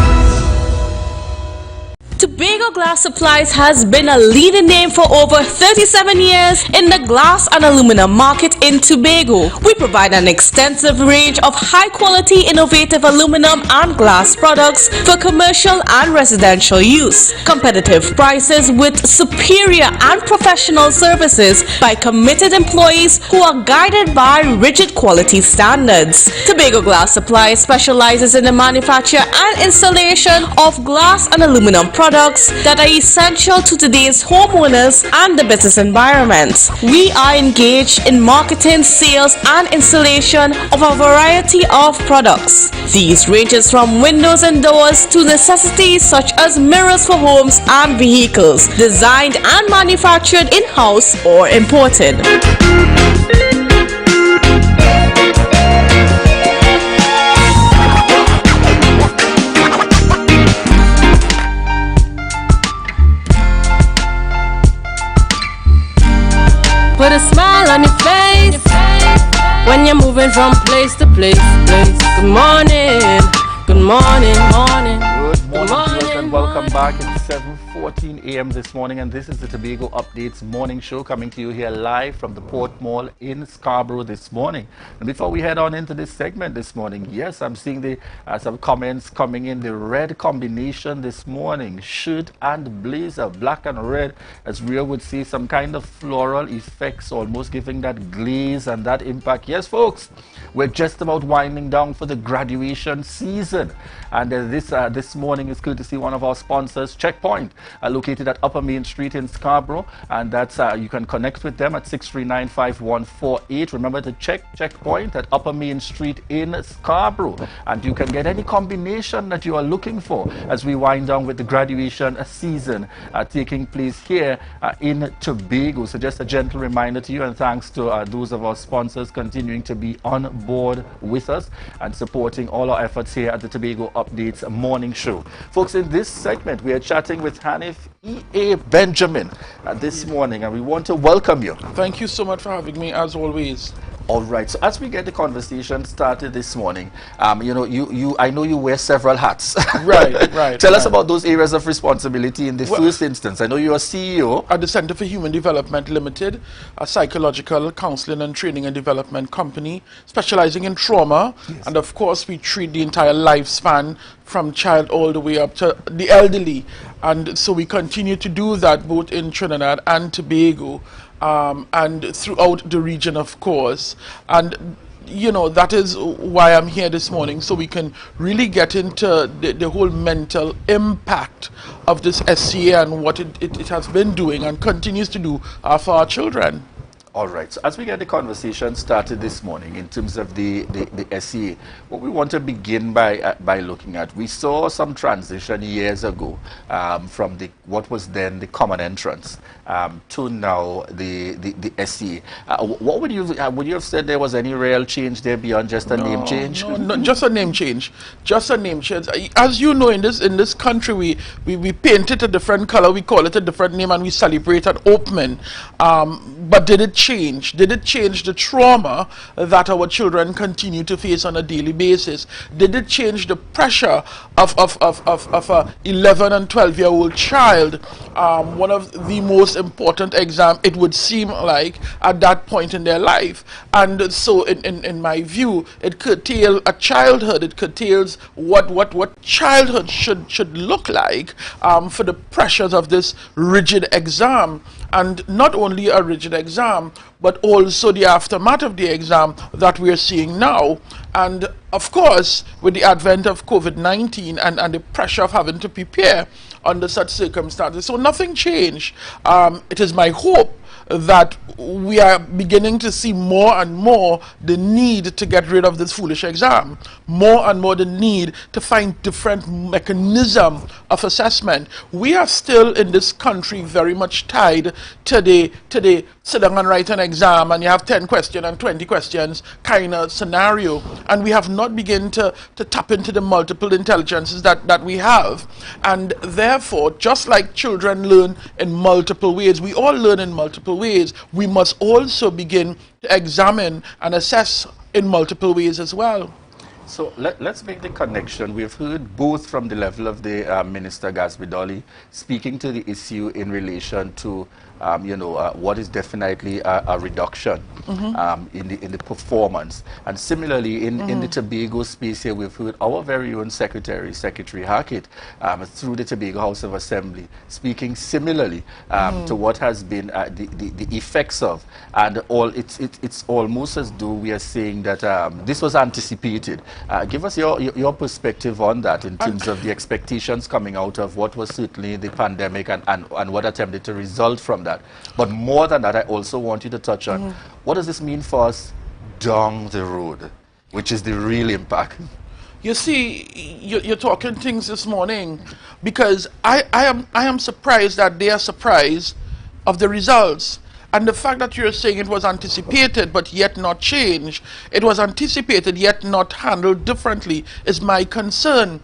Tobago Glass Supplies has been a leading name for over 37 years in the glass and aluminum market in Tobago. We provide an extensive range of high-quality, innovative aluminum and glass products for commercial and residential use. Competitive prices with superior and professional services by committed employees who are guided by rigid quality standards. Tobago Glass Supplies specializes in the manufacture and installation of glass and aluminum products that are essential to today's homeowners and the business environment. We are engaged in marketing, sales, and installation of a variety of products. These ranges from windows and doors to necessities such as mirrors for homes and vehicles, designed and manufactured in-house or imported. Put a smile on your face when you're moving from place to place. Good morning, good morning, morning. Good morning, viewers, and welcome back. It's 7:14 a.m. this morning, and this is the Tobago Updates morning show coming to you here live from the Port Mall in Scarborough this morning. And before we head on into this segment this morning, yes, I'm seeing some comments coming in. The red combination this morning, shirt and blazer, black and red, as Ria would see, some kind of floral effects, almost giving that glaze and that impact. Yes, folks, we're just about winding down for the graduation season, and this morning is good to see one of our sponsors, Checkpoint, located at Upper Main Street in Scarborough, and that's you can connect with them at 639-5148. Remember to Checkpoint at Upper Main Street in Scarborough, and you can get any combination that you are looking for as we wind down with the graduation season taking place here in Tobago. So just a gentle reminder to you, and thanks to those of our sponsors continuing to be on board with us and supporting all our efforts here at the Tobago Updates morning show. Folks, in this segment we are chatting with Hanif E.A. Benjamin this morning, and we want to welcome you. Thank you so much for having me, as always. All right, so as we get the conversation started this morning, you know, I know you wear several hats. Right. Tell us about those areas of responsibility in the first instance. I know you're a CEO at the Center for Human Development Limited, a psychological counseling and training and development company specializing in trauma. Yes. And of course, we treat the entire lifespan from child all the way up to the elderly. And so we continue to do that both in Trinidad and Tobago. And throughout the region, of course. And you know, that is why I'm here this morning, so we can really get into the whole mental impact of this SCA and what it has been doing and continues to do for our children. All right, so as we get the conversation started this morning in terms of the SEA, what we want to begin by looking at, we saw some transition years ago from what was then the common entrance to now the SEA. What would you have said there was any real change there beyond just a name change? No, just a name change. Just a name change. As you know, in this country, we paint it a different color, we call it a different name, and we celebrate an opening. But did it change? Did it change the trauma that our children continue to face on a daily basis? Did it change the pressure of a 11 and 12-year-old child? One of the most important exam, it would seem like, at that point in their life. And so in my view, it curtails a childhood. It curtails what childhood should look like for the pressures of this rigid exam. And not only a rigid exam, but also the aftermath of the exam that we're seeing now. And of course, with the advent of COVID-19 and the pressure of having to prepare under such circumstances. So nothing changed. It is my hope that we are beginning to see more and more the need to get rid of this foolish exam, more and more the need to find different mechanism of assessment. We are still in this country very much tied to the sit down and write an exam and you have 10 questions and 20 questions kind of scenario, and we have not begun to tap into the multiple intelligences that we have. And therefore, just like children learn in multiple ways, we all learn in multiple ways, we must also begin to examine and assess in multiple ways as well. So let's make the connection. We've heard both from the level of the Minister Gasbidoli speaking to the issue in relation to what is definitely a reduction in the performance. And similarly, in the Tobago space here, we've heard our very own Secretary Hackett, through the Tobago House of Assembly, speaking similarly to what has been the effects of. And it's almost as though we are saying that this was anticipated. Give us your perspective on that in terms of the expectations coming out of what was certainly the pandemic and what attempted to result from that. But more than that, I also want you to touch on what does this mean for us down the road, which is the real impact. You see, you're talking things this morning because I am surprised that they are surprised of the results. And the fact that you're saying it was anticipated but yet not changed, it was anticipated yet not handled differently, is my concern.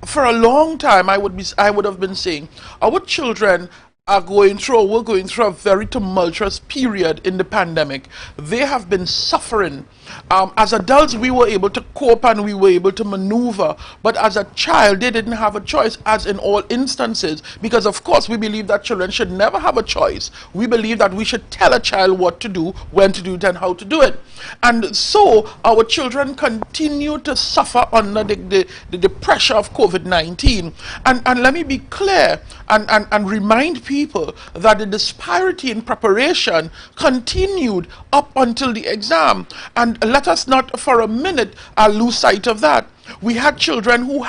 For a long time, I would have been saying our children we're going through a very tumultuous period in the pandemic. They have been suffering. As adults, we were able to cope and we were able to maneuver. But as a child, they didn't have a choice, as in all instances. Because, of course, we believe that children should never have a choice. We believe that we should tell a child what to do, when to do it, and how to do it. And so, our children continue to suffer under the pressure of COVID-19. And let me be clear and remind people that the disparity in preparation continued up until the exam. And let us not for a minute lose sight of that. We had children who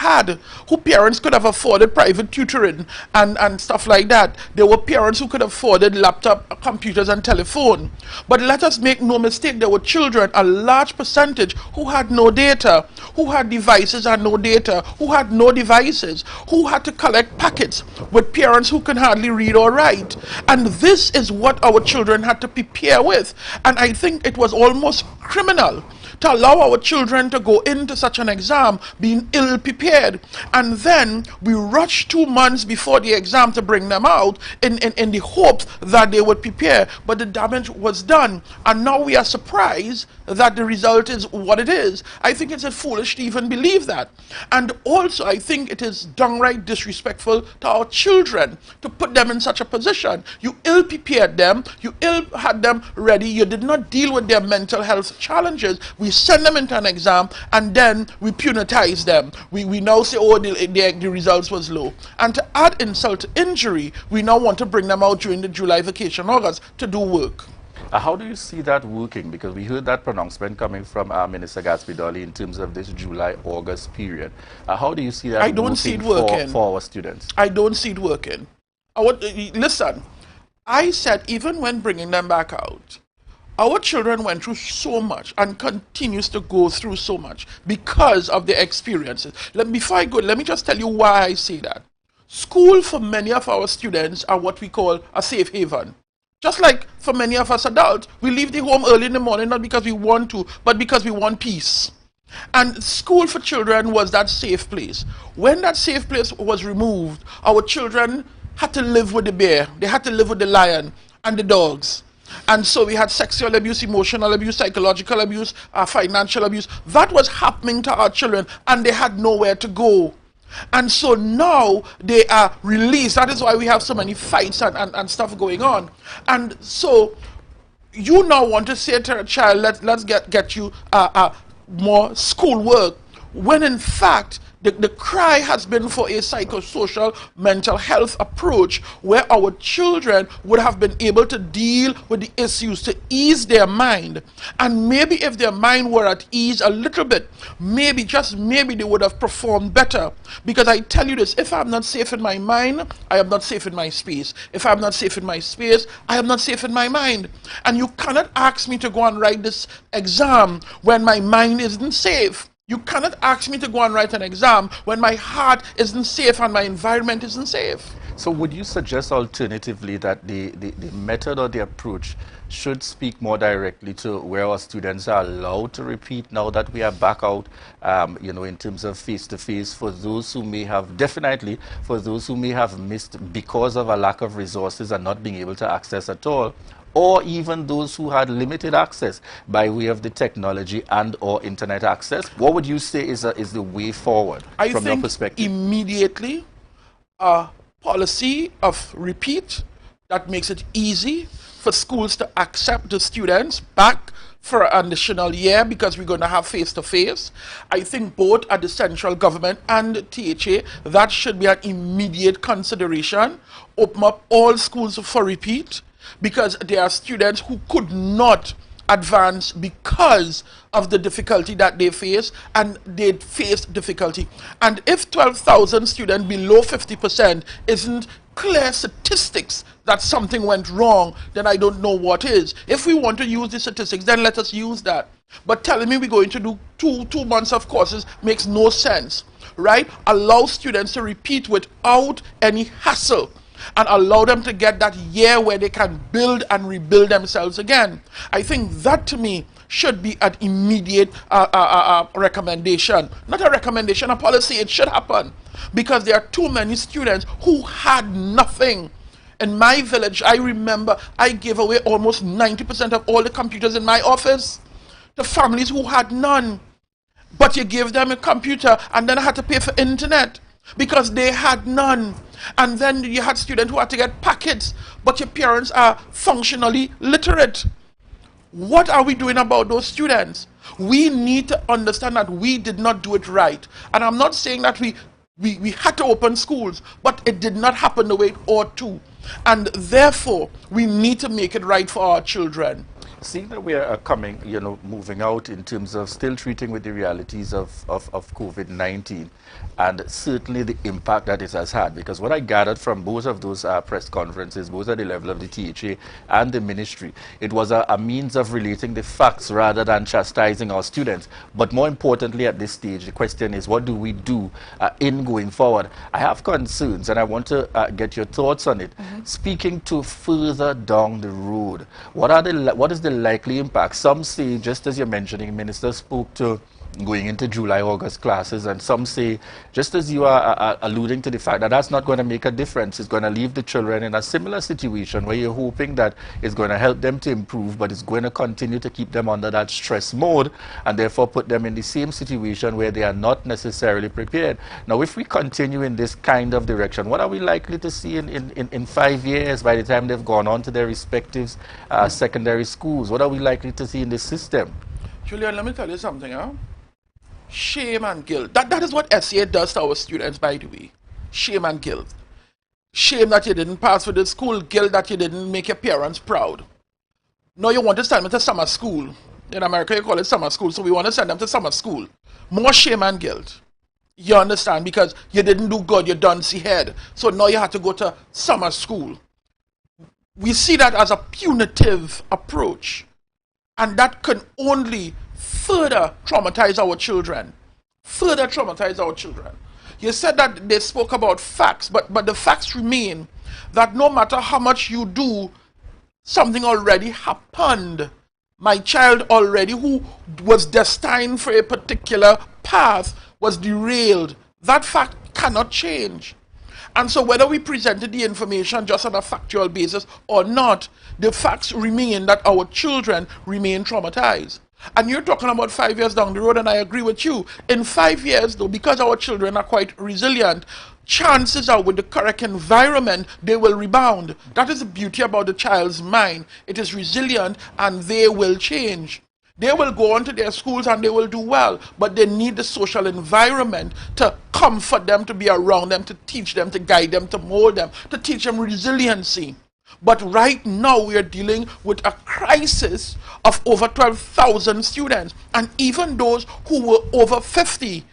parents could have afforded private tutoring and stuff like that. There were parents who could have afforded laptop, computers and telephone. But let us make no mistake, there were children, a large percentage, who had no data, who had devices and no data, who had no devices, who had to collect packets with parents who can hardly read or write. And this is what our children had to prepare with. And I think it was almost criminal to allow our children to go into such an exam being ill prepared, and then we rush 2 months before the exam to bring them out in the hopes that they would prepare, but the damage was done, and now we are surprised that the result is what it is. I think it's foolish to even believe that. And also I think it is downright disrespectful to our children to put them in such a position. You ill prepared them, you ill had them ready, you did not deal with their mental health challenges. We send them into an exam and then we punitize them. We now say, oh, the results was low. And to add insult to injury, we now want to bring them out during the July vacation, August, to do work. How do you see that working? Because we heard that pronouncement coming from Minister Gatsby Dolly in terms of this July-August period. How do you see that I don't see it working. For our students? I don't see it working. Listen, I said even when bringing them back out, our children went through so much and continues to go through so much because of their experiences. Before I go, let me just tell you why I say that. School for many of our students are what we call a safe haven. Just like for many of us adults, we leave the home early in the morning not because we want to, but because we want peace. And school for children was that safe place. When that safe place was removed, our children had to live with the bear, they had to live with the lion and the dogs. And so we had sexual abuse, emotional abuse, psychological abuse, financial abuse. That was happening to our children, and they had nowhere to go. And so now they are released. That is why we have so many fights and stuff going on. And so you now want to say to a child, let's get you more schoolwork, when in fact the cry has been for a psychosocial mental health approach where our children would have been able to deal with the issues to ease their mind. And maybe if their mind were at ease a little bit, maybe, just maybe, they would have performed better. Because I tell you this, if I'm not safe in my mind, I am not safe in my space. If I'm not safe in my space, I am not safe in my mind. And you cannot ask me to go and write this exam when my mind isn't safe. You cannot ask me to go and write an exam when my heart isn't safe and my environment isn't safe. So would you suggest alternatively that the method or the approach should speak more directly to where our students are allowed to repeat now that we are back out, in terms of face-to-face, for those who may have, definitely for those who may have missed because of a lack of resources and not being able to access at all, or even those who had limited access by way of the technology and or internet access? What would you say is the way forward from your perspective? Immediately a policy of repeat that makes it easy for schools to accept the students back for an additional year, because we're going to have face-to-face. I think both at the central government and THA, that should be an immediate consideration. Open up all schools for repeat, because there are students who could not advance because of the difficulty that they face, and they faced difficulty. And if 12,000 students below 50% isn't clear statistics that something went wrong, then I don't know what is. If we want to use the statistics, then let us use that. But telling me we're going to do two months of courses makes no sense, right? Allow students to repeat without any hassle, and allow them to get that year where they can build and rebuild themselves again. I think that, to me, should be an immediate recommendation. Not a recommendation, a policy. It should happen, because there are too many students who had nothing. In my village, I remember I gave away almost 90% of all the computers in my office to families who had none. But you gave them a computer, and then I had to pay for internet because they had none. And then you had students who had to get packets, but your parents are functionally literate. What are we doing about those students? We need to understand that we did not do it right. And I'm not saying that we had to open schools, but it did not happen the way it ought to. And therefore, we need to make it right for our children. Seeing that we are coming, moving out in terms of still treating with the realities of COVID-19, and certainly the impact that it has had, because what I gathered from both of those press conferences, both at the level of the THA and the ministry, it was a means of relating the facts rather than chastising our students. But more importantly at this stage, the question is, what do we do in going forward? I have concerns, and I want to get your thoughts on it. Speaking to further down the road, what is the likely impact? Some say, just as you're mentioning, Minister spoke to going into July, August classes, and some say, just as you are alluding to the fact that that's not going to make a difference, it's going to leave the children in a similar situation where you're hoping that it's going to help them to improve, but it's going to continue to keep them under that stress mode, and therefore put them in the same situation where they are not necessarily prepared. Now, if we continue in this kind of direction, what are we likely to see in 5 years by the time they've gone on to their respective secondary schools? What are we likely to see in this system? Julian, let me tell you something, huh? Shame and guilt. That is what SCA does to our students, by the way. Shame and guilt. Shame that you didn't pass for the school, guilt that you didn't make your parents proud. Now you want to send them to summer school. In America, you call it summer school, so we want to send them to summer school. More shame and guilt. You understand? Because you didn't do good, you done see head. So now you have to go to summer school. We see that as a punitive approach. And that can only further traumatize our children. Further traumatize our children. You said that they spoke about facts, but the facts remain that no matter how much you do, something already happened. My child already, who was destined for a particular path, was derailed. That fact cannot change. And so whether we presented the information just on a factual basis or not, the facts remain that our children remain traumatized. And you're talking about 5 years down the road, and I agree with you. In 5 years, though, because our children are quite resilient, chances are with the correct environment, they will rebound. That is the beauty about the child's mind. It is resilient and they will change. They will go on to their schools and they will do well, but they need the social environment to comfort them, to be around them, to teach them, to guide them, to mold them, to teach them resiliency. But right now we are dealing with a crisis of over 12,000 students, and even those who were over 50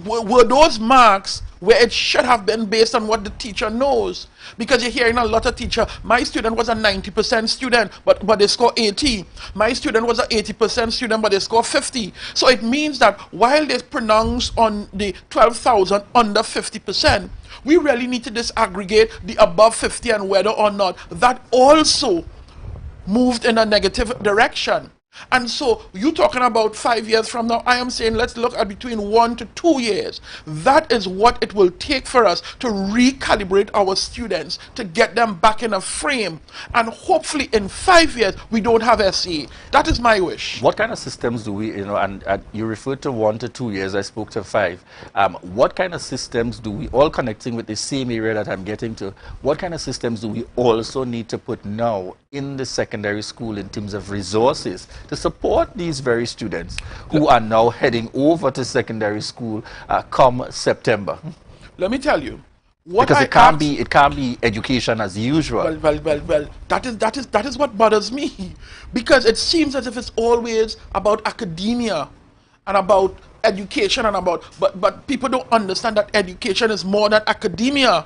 were those marks where it should have been based on what the teacher knows. Because you're hearing a lot of teacher, my student was a 90% student, but they score 80. My student was an 80% student, but they score 50. So it means that while they pronounce on the 12,000 under 50%, we really need to disaggregate the above 50 and whether or not that also moved in a negative direction. And so you talking about 5 years from now, I am saying let's look at between 1 to 2 years. That is what it will take for us to recalibrate our students, to get them back in a frame. And hopefully in 5 years, we don't have SE. That is my wish. What kind of systems do we, and you referred to 1 to 2 years, I spoke to 5. What kind of systems do we, all connecting with the same area that I'm getting to, what kind of systems do we also need to put now in the secondary school in terms of resources to support these very students who are now heading over to secondary school come September? Let me tell you, because it can't be education as usual. Well, that is what bothers me, because it seems as if it's always about academia and about education and about, but people don't understand that education is more than academia.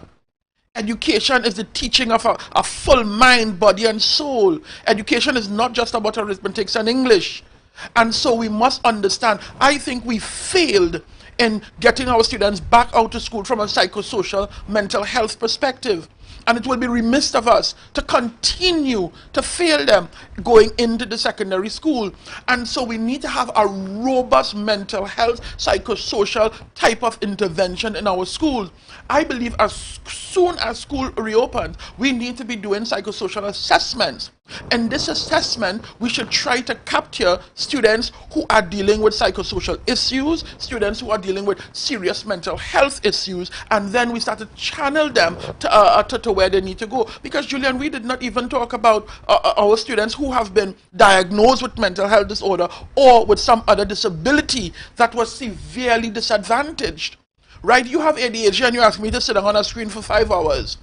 Education is the teaching of a full mind, body, and soul. Education is not just about arithmetic and English. And so we must understand, I think we failed in getting our students back out to school from a psychosocial mental health perspective. And it will be remiss of us to continue to fail them going into the secondary school. And so we need to have a robust mental health, psychosocial type of intervention in our schools. I believe as soon as school reopens, we need to be doing psychosocial assessments. In this assessment, we should try to capture students who are dealing with psychosocial issues, students who are dealing with serious mental health issues, and then we start to channel them to where they need to go. Because, Julian, we did not even talk about our students who have been diagnosed with mental health disorder or with some other disability that was severely disadvantaged. Right? You have ADHD and you ask me to sit on a screen for 5 hours.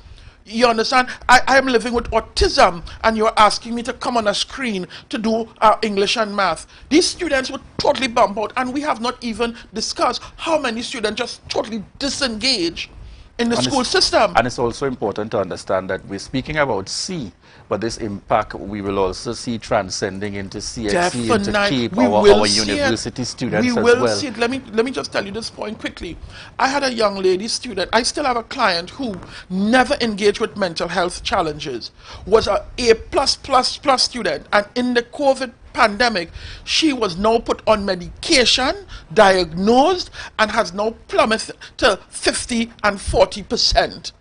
You understand? I am living with autism and you're asking me to come on a screen to do English and math. These students would totally bump out, and we have not even discussed how many students just totally disengage in the school system. And it's also important to understand that we're speaking about C, but this impact we will also see transcending into CXC, into Cape, our university students as well. We will see it. Let me just tell you this point quickly. I had a young lady student, I still have a client who never engaged with mental health challenges, was a A+++ student, and in the COVID pandemic, she was now put on medication, diagnosed, and has now plummeted to 50 and 40%.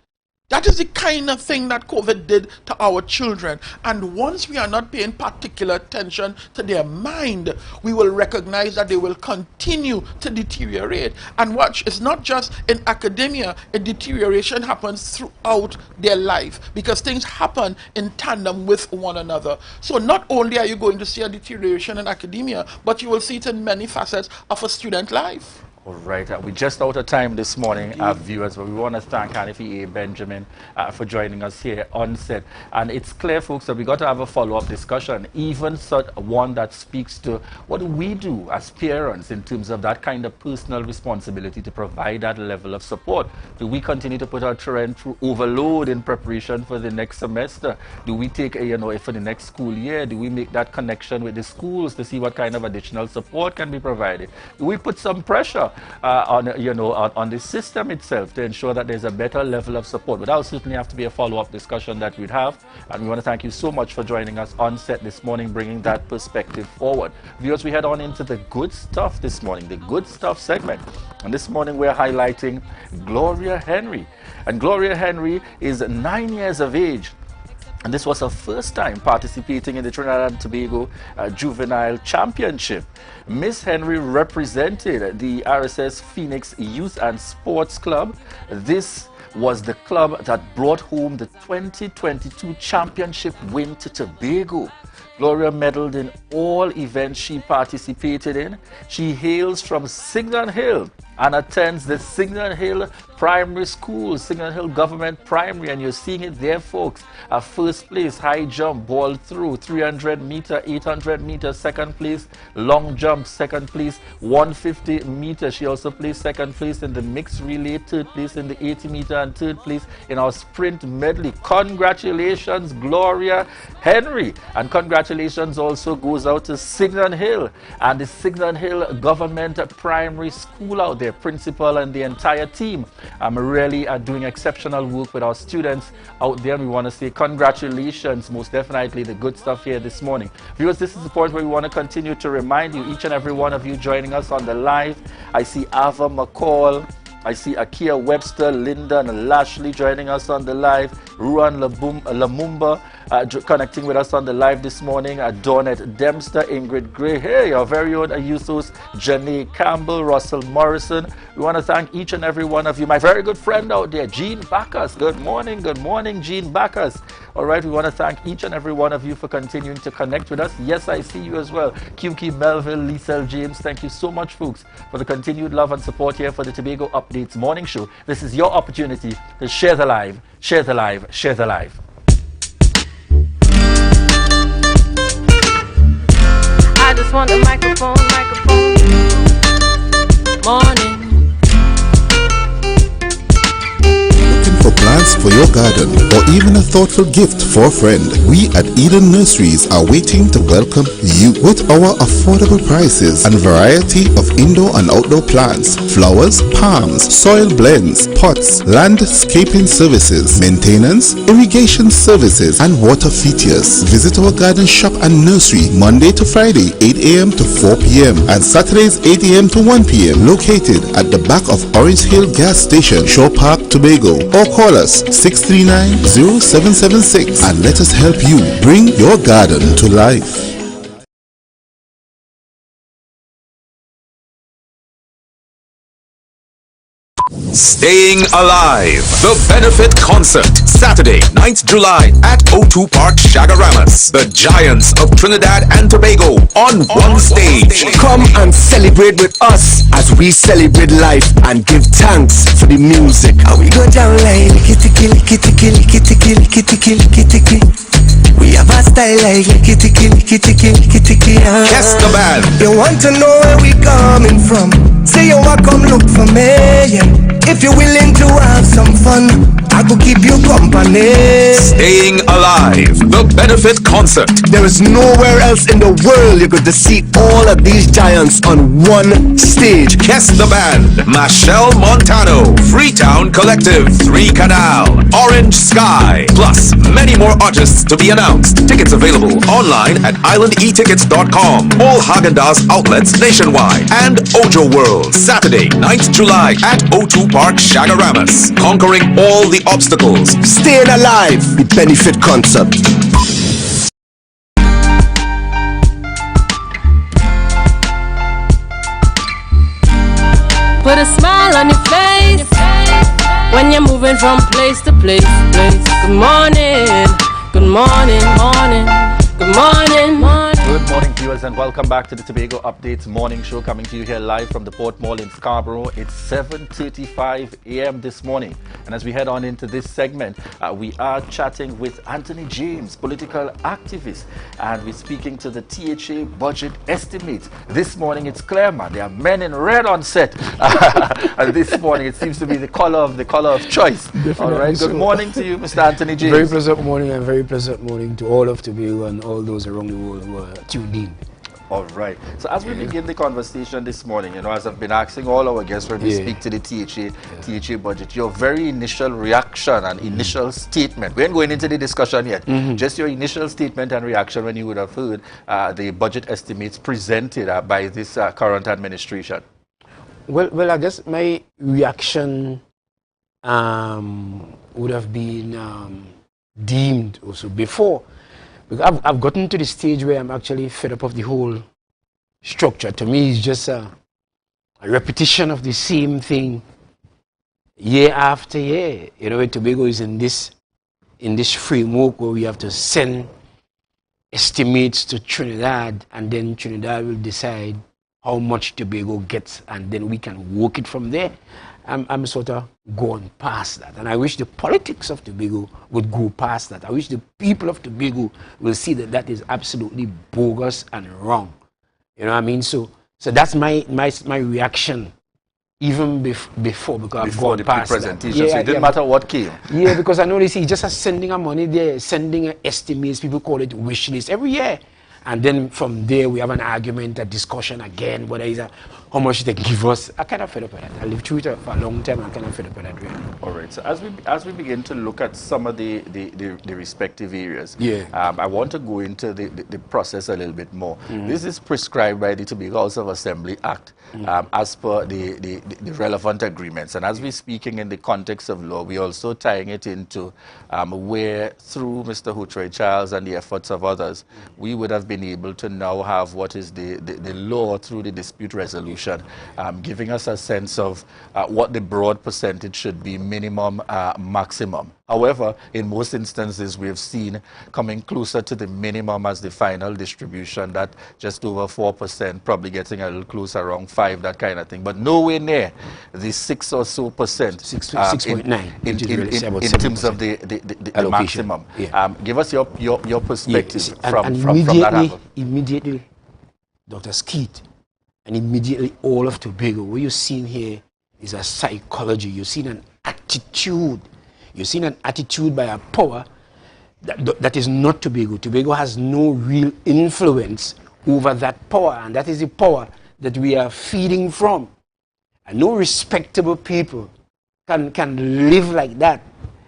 That is the kind of thing that COVID did to our children. And once we are not paying particular attention to their mind, we will recognize that they will continue to deteriorate. And watch, it's not just in academia, a deterioration happens throughout their life because things happen in tandem with one another. So not only are you going to see a deterioration in academia, but you will see it in many facets of a student life. All right, we're just out of time this morning, viewers, but we want to thank Hanifi A. Benjamin for joining us here on set. And it's clear, folks, that we got to have a follow-up discussion, even such one that speaks to what do we do as parents in terms of that kind of personal responsibility to provide that level of support. Do we continue to put our children through overload in preparation for the next semester? Do we take, for the next school year, do we make that connection with the schools to see what kind of additional support can be provided? Do we put some pressure on the system itself to ensure that there's a better level of support? But that will certainly have to be a follow-up discussion that we'd have. And we want to thank you so much for joining us on set this morning, bringing that perspective forward. Viewers, we head on into the good stuff this morning, the good stuff segment. And this morning we're highlighting Gloria Henry. And Gloria Henry is 9 years of age. And this was her first time participating in the Trinidad and Tobago Juvenile Championship. Miss Henry represented the RSS Phoenix Youth and Sports Club. This was the club that brought home the 2022 championship win to Tobago. Gloria medaled in all events she participated in. She hails from Signal Hill and attends the Signal Hill Primary School, Signal Hill Government Primary, and you're seeing it there, folks. First place, high jump, ball through, 300 meter, 800 meter, second place, long jump, second place, 150 meter. She also placed second place in the mixed relay, third place in the 80 meter, and third place in our sprint medley. Congratulations, Gloria Henry. And congratulations also goes out to Signal Hill and the Signal Hill Government Primary School out there, principal and the entire team. Really doing exceptional work with our students out there. We want to say congratulations, most definitely the good stuff here this morning. Viewers, this is the point where we want to continue to remind you, each and every one of you joining us on the live. I see Ava McCall, I see Akia Webster, Linda and Lashley joining us on the live. Ruan Lamumba connecting with us on the live this morning. Dornet Dempster, Ingrid Gray, hey, our very own Ayusos, Janae Campbell, Russell Morrison. We want to thank each and every one of you. My very good friend out there, Jean Bacchus. Good morning, Jean Bacchus. All right, we want to thank each and every one of you for continuing to connect with us. Yes, I see you as well. QQ Melville, Lisa James, thank you so much, folks, for the continued love and support here for the Tobago Updates Morning Show. This is your opportunity to share the live, share the live, share the live. I just want the microphone. Morning. For plants for your garden or even a thoughtful gift for a friend, we at Eden Nurseries are waiting to welcome you with our affordable prices and variety of indoor and outdoor plants, flowers, palms, soil blends, pots, landscaping services, maintenance, irrigation services, and water features. Visit our garden shop and nursery Monday to Friday 8 a.m. to 4 p.m. and Saturdays 8 a.m. to 1 p.m. located at the back of Orange Hill Gas Station, Shore Park, Tobago, or call us 639-0776 and let us help you bring your garden to life. Staying Alive, the benefit concert, Saturday, 9th July at O2 Park, Shagaramas. The Giants of Trinidad and Tobago on one stage. Come and celebrate with us as we celebrate life and give thanks for the music. And we go down like kitty kill, kitty kill, kitty kill, kitty kill, kitty kill. We have a style like kitty kill, kitty kill, kitty kill. Guess the band. You want to know where we coming from? Say you want come look for me, yeah. If you're willing to have some fun, I could keep you company. Staying Alive, the benefit concert. There is nowhere else in the world you could see all of these giants on one stage. Guess the band. Michelle Montano, Freetown Collective, 3 Canal, Orange Sky, plus many more artists to be announced. Tickets available online at islandetickets.com. All Häagen-Dazs outlets nationwide. And Ojo World, Saturday, 9th July at O2 Park, Shagaramas. Conquering all the obstacles. Staying Alive, the benefit concert. Put a smile on your face when you're moving from place to place. Good morning, good morning, morning, good morning, morning. Good morning, viewers. Greetings and welcome back to the Tobago Updates morning show, coming to you here live from the Port Mall in Scarborough. It's 7:35 a.m. this morning, and as we head on into this segment, we are chatting with Anthony James, political activist, and we're speaking to the THA budget estimates. This morning it's clear, man. There are men in red on set, and this morning it seems to be the color of choice. Definitely. All right. So. Good morning to you, Mr. Anthony James. Very pleasant morning, and very pleasant morning to all of Tobago and all those around the world who are tuned in. All right. So as we begin the conversation this morning, as I've been asking all our guests when we speak to the THA budget, your very initial reaction and initial statement. We ain't going into the discussion yet. Just your initial statement and reaction when you would have heard the budget estimates presented by this current administration. Well, I guess my reaction would have been deemed also before. Because I've gotten to the stage where I'm actually fed up of the whole structure. To me, it's just a repetition of the same thing year after year. Tobago is in this framework where we have to send estimates to Trinidad, and then Trinidad will decide how much Tobago gets, and then we can work it from there. I'm sort of gone past that, and I wish the politics of Tobago would go past that. I wish the people of Tobago will see that that is absolutely bogus and wrong. You know what I mean? So that's my reaction, even before, because I've gone past the presentation. So it didn't matter what came. Yeah, because I know they see just as sending a money there, sending estimates. People call it wish list every year. And then from there, we have an argument, a discussion again, whether it's how much they give us. I kind of fed up with that. I lived through it for a long time. I kind of fed up with that, really. All right. So as we begin to look at some of the respective areas, I want to go into the process a little bit more. This is prescribed by the Tobago House of Assembly Act as per the relevant agreements. And as we're speaking in the context of law, we're also tying it into where, through Mr. Hutroy Charles and the efforts of others, we would have been able to now have what is the law through the dispute resolution, giving us a sense of what the broad percentage should be, minimum, maximum. However, in most instances, we have seen coming closer to the minimum as the final distribution, that just over 4%, probably getting a little closer, around 5%, that kind of thing. But nowhere near the 6 or so percent, 6.9 in terms of the maximum. Give us your perspective from that angle. Immediately, Dr. Skeet, and immediately all of Tobago, what you're seeing here is a psychology. You're seeing an attitude. You're seeing an attitude by a power that is not Tobago. Tobago has no real influence over that power, and that is the power that we are feeding from. And no respectable people can live like that.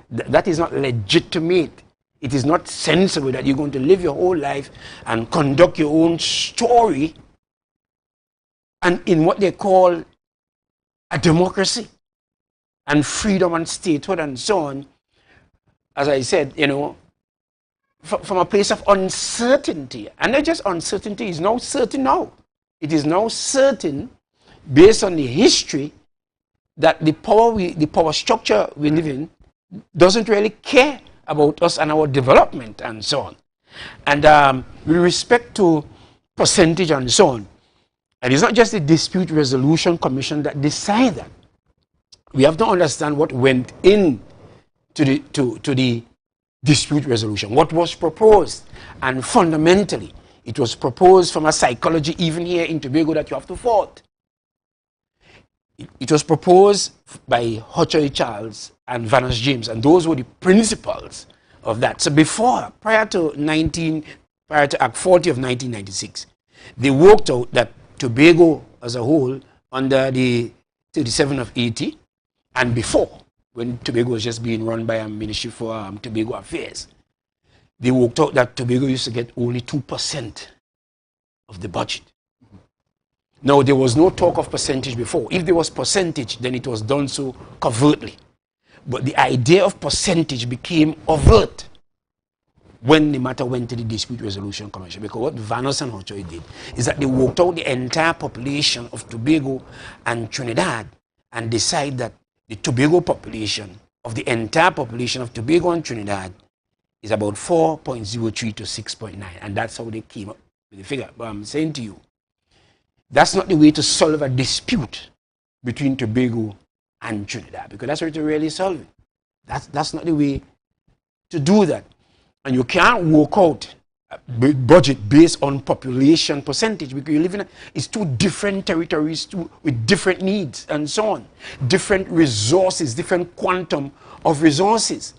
That is not legitimate. It is not sensible that you're going to live your whole life and conduct your own story and in what they call a democracy and freedom and statehood and so on. As I said, from a place of uncertainty. And not just uncertainty, it's now certain now. It is now certain, based on the history, that the power structure we live in doesn't really care about us and our development and so on. And with respect to percentage and so on, and it's not just the Dispute Resolution Commission that decides that. We have to understand what went in to the dispute resolution, what was proposed. And fundamentally, it was proposed from a psychology, even here in Tobago, that you have to fight. It was proposed by Hutroy Charles and Vanus James, and those were the principles of that. So prior to Act 40 of 1996, they worked out that Tobago as a whole, under the 37 of 80, and before, when Tobago was just being run by a Ministry for Tobago Affairs, they worked out that Tobago used to get only 2% of the budget. Now, there was no talk of percentage before. If there was percentage, then it was done so covertly. But the idea of percentage became overt when the matter went to the Dispute Resolution Commission. Because what Vanus and Hutroy did is that they worked out the entire population of Tobago and Trinidad and decided that the Tobago population, of the entire population of Tobago and Trinidad, is about 4.03 to 6.9. And that's how they came up with the figure. But I'm saying to you, that's not the way to solve a dispute between Tobago and Trinidad, because that's what to really solve it. That's not the way to do that. And you can't work out a budget based on population percentage, because you live in it's two different territories with different needs and so on, different resources, different quantum of resources.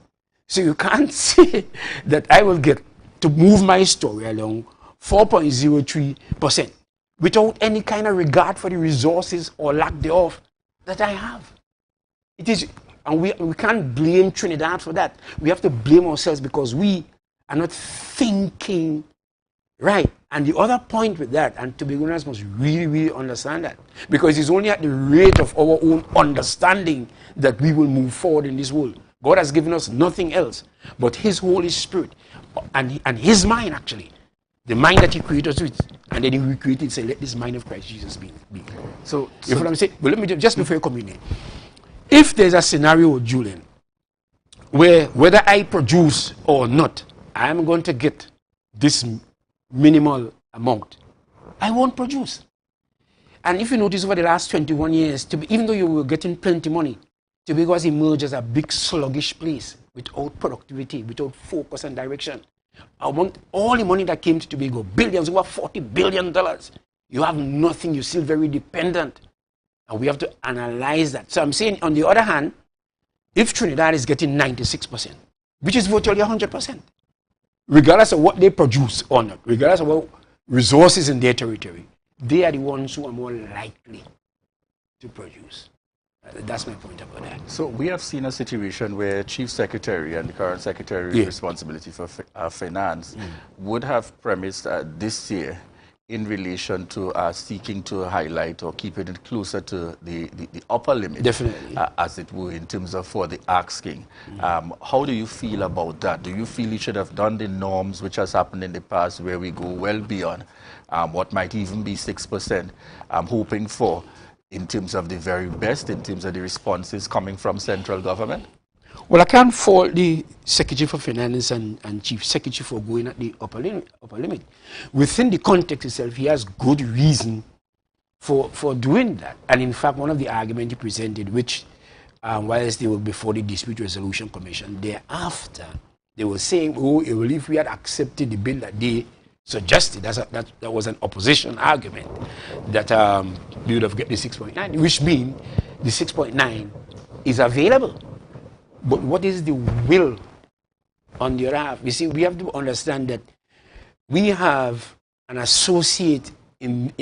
So you can't say that I will get to move my story along 4.03% without any kind of regard for the resources or lack thereof that I have. It is, and we can't blame Trinidad for that. We have to blame ourselves because we are not thinking right. And the other point with that, and Tobagoans must really, really understand that, because it's only at the rate of our own understanding that we will move forward in this world. God has given us nothing else but His Holy Spirit and His mind, actually. The mind that He created us with. And then He recreated and said, let this mind of Christ Jesus be. So you know what I'm saying? But let me just before you come in, if there's a scenario, Julian, where whether I produce or not, I am going to get this minimal amount, I won't produce. And if you notice over the last 21 years, even though you were getting plenty money, Tobago has emerged as a big sluggish place without productivity, without focus and direction. I want all the money that came to Tobago, billions, over $40 billion. You have nothing, you're still very dependent. And we have to analyze that. So I'm saying, on the other hand, if Trinidad is getting 96%, which is virtually 100%, regardless of what they produce or not, regardless of what resources in their territory, they are the ones who are more likely to produce. That's my point about that. So we have seen a situation where Chief Secretary and the current Secretary with responsibility for finance would have premised this year in relation to seeking to highlight or keep it closer to the upper limit, definitely, as it were, in terms of for the asking. How do you feel about that? Do you feel he should have done the norms which has happened in the past, where we go well beyond what might even be 6%, hoping for, in terms of the very best, in terms of the responses coming from central government? Well, I can't fault the Secretary for Finance and Chief Secretary for going at the upper limit. Within the context itself, he has good reason for doing that. And in fact, one of the arguments he presented, which whilst they were before the Dispute Resolution Commission, thereafter, they were saying, oh, well, if we had accepted the bill that they suggested, that was an opposition argument, that we would have get the 6.9, which means the 6.9 is available. But what is the will on the other half? You see, we have to understand that we have an associate in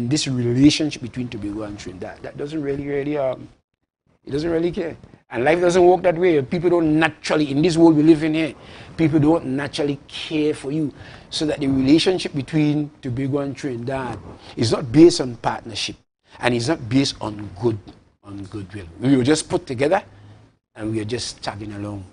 this relationship between Tobago and Trinidad that doesn't really it doesn't really care. And life doesn't work that way. People don't naturally, in this world we live in here, people don't naturally care for you. So that the relationship between Tobago and Trinidad is not based on partnership, and it's not based on goodwill. We were just put together, and we are just tagging along.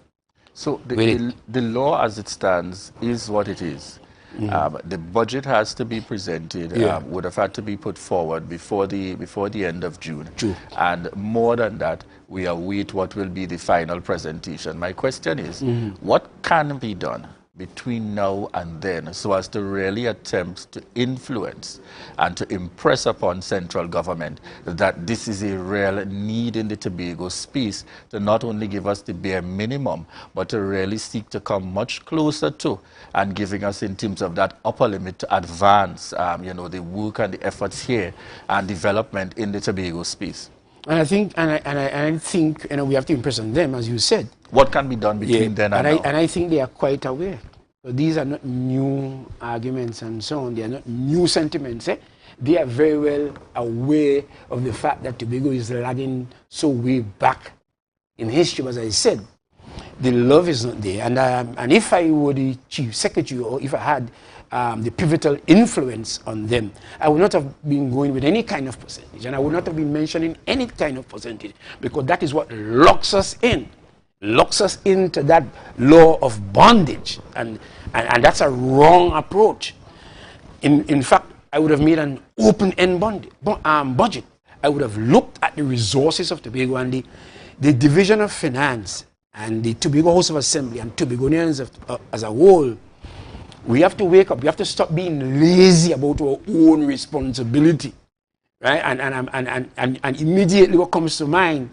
So the law as it stands is what it is. The budget has to be presented, would have had to be put forward before the end of June. True. And more than that, we await what will be the final presentation. My question is, what can be done between now and then so as to really attempt to influence and to impress upon central government that this is a real need in the Tobago space, to not only give us the bare minimum, but to really seek to come much closer to and giving us in terms of that upper limit to advance the work and the efforts here and development in the Tobago space? And I think, we have to impress on them, as you said. What can be done between then and now? And I think they are quite aware. So these are not new arguments and so on. They are not new sentiments. They are very well aware of the fact that Tobago is lagging so way back in history. As I said, the love is not there. And if I were the Chief Secretary, or if I had the pivotal influence on them, I would not have been going with any kind of percentage, and I would not have been mentioning any kind of percentage, because that is what locks us into that law of bondage, and that's a wrong approach. In fact, I would have made an open-end budget. I would have looked at the resources of Tobago and the Division of Finance and the Tobago House of Assembly and Tobagonians as a whole We have to wake up. We have to stop being lazy about our own responsibility, right? And immediately what comes to mind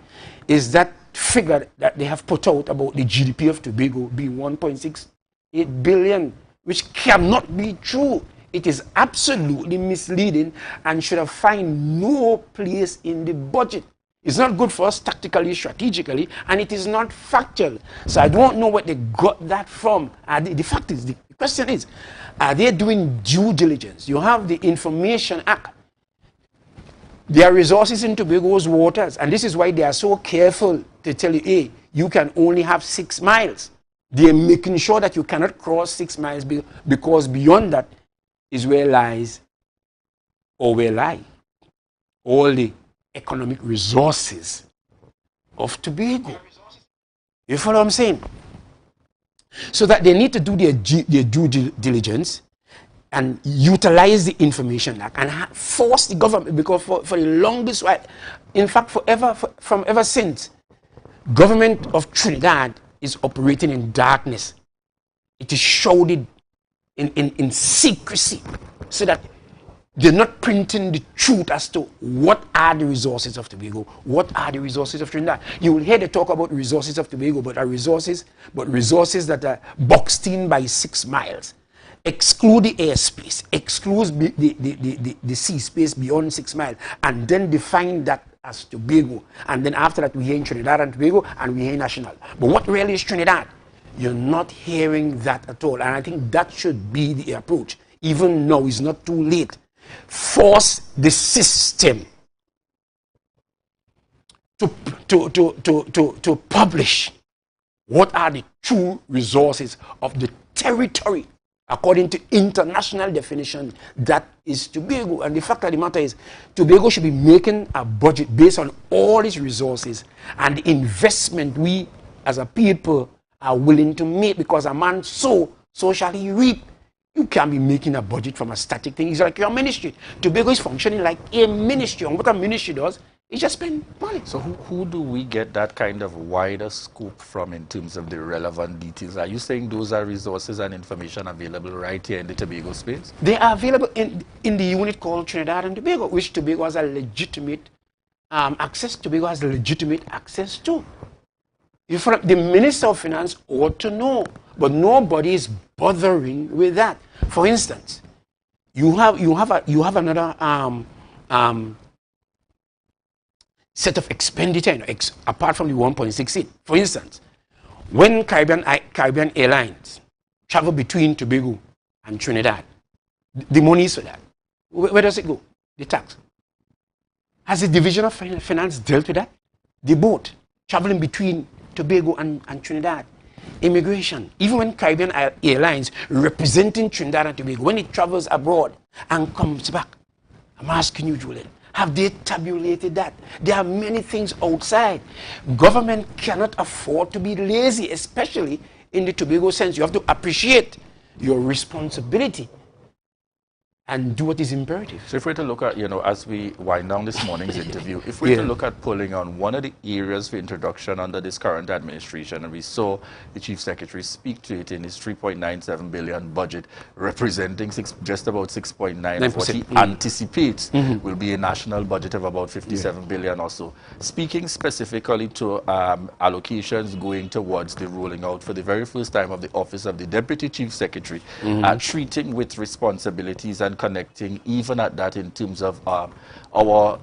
is that figure that they have put out about the GDP of Tobago being 1.68 billion, which cannot be true. It is absolutely misleading and should have found no place in the budget. It's not good for us tactically, strategically, and it is not factual. So I don't know where they got that from. The fact is, the question is, are they doing due diligence? You have the Information Act. There are resources in Tobago's waters, and this is why they are so careful to tell you, hey, you can only have 6 miles. They are making sure that you cannot cross 6 miles because beyond that is where lies or where lie all the economic resources of Tobago. You follow what I'm saying? So that they need to do their due diligence and utilize the Information Act and force the government, because for the longest while, in fact, from ever since, government of Trinidad is operating in darkness. It is shrouded in secrecy, so that they're not printing the truth as to what are the resources of Tobago, what are the resources of Trinidad. You will hear they talk about resources of Tobago, but resources that are boxed in by 6 miles. Exclude the airspace, exclude the sea space beyond 6 miles, and then define that as Tobago. And then after that, we hear in Trinidad and Tobago, and we hear national. But what really is Trinidad? You're not hearing that at all. And I think that should be the approach. Even now, it's not too late. Force the system to publish what are the true resources of the territory according to international definition that is Tobago. And the fact of the matter is, Tobago should be making a budget based on all its resources and the investment we as a people are willing to make, because a man sow, so shall he reap. You can't be making a budget from a static thing. It's like your ministry. Tobago is functioning like a ministry. And what a ministry does is just spend money. So who do we get that kind of wider scope from in terms of the relevant details? Are you saying those are resources and information available right here in the Tobago space? They are available in the unit called Trinidad and Tobago, which Tobago has a legitimate access. Tobago has legitimate access to. The Minister of Finance ought to know, but nobody is bothering with that. For instance, you have another set of expenditure, apart from the 1.68. For instance, when Caribbean Airlines travel between Tobago and Trinidad, the money is for that. Where does it go? The tax. Has the Division of Finance dealt with that? The boat traveling between Tobago and Trinidad, immigration. Even when Caribbean Airlines representing Trinidad and Tobago, when it travels abroad and comes back, I'm asking you, Julian, have they tabulated that? There are many things outside. Government cannot afford to be lazy, especially in the Tobago sense. You have to appreciate your responsibility and do what is imperative. So if we're to look at, as we wind down this morning's interview, if we're to look at pulling on one of the areas for introduction under this current administration, and we saw the Chief Secretary speak to it in his 3.97 billion budget, representing just about 6.9 of what he anticipates will be a national budget of about 57 billion or so. Speaking specifically to allocations going towards the rolling out for the very first time of the Office of the Deputy Chief Secretary, treating with responsibilities and connecting even at that in terms of our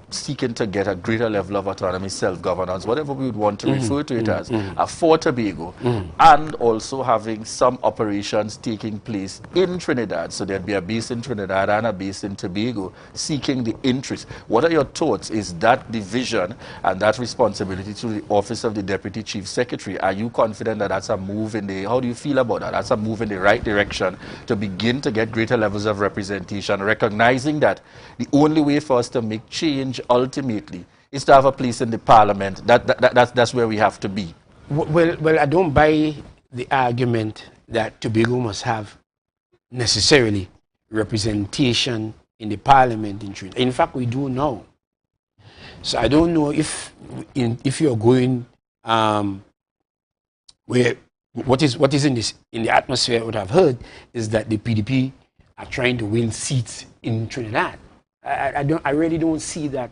seeking to get a greater level of autonomy, self-governance, whatever we would want to refer to it as, for Tobago, and also having some operations taking place in Trinidad. So there'd be a base in Trinidad and a base in Tobago seeking the interest. What are your thoughts? Is that division and that responsibility to the Office of the Deputy Chief Secretary, are you confident that that's a move in the, how do you feel about that? That's a move in the right direction to begin to get greater levels of representation, recognizing that the only way for us to make change ultimately is to have a place in the parliament. That's where we have to be. Well, I don't buy the argument that Tobago must have necessarily representation in the parliament in Trinidad. In fact, we do now. So I don't know if you're going where what is in the atmosphere, what I've heard is that the PDP are trying to win seats in Trinidad. I really don't see that.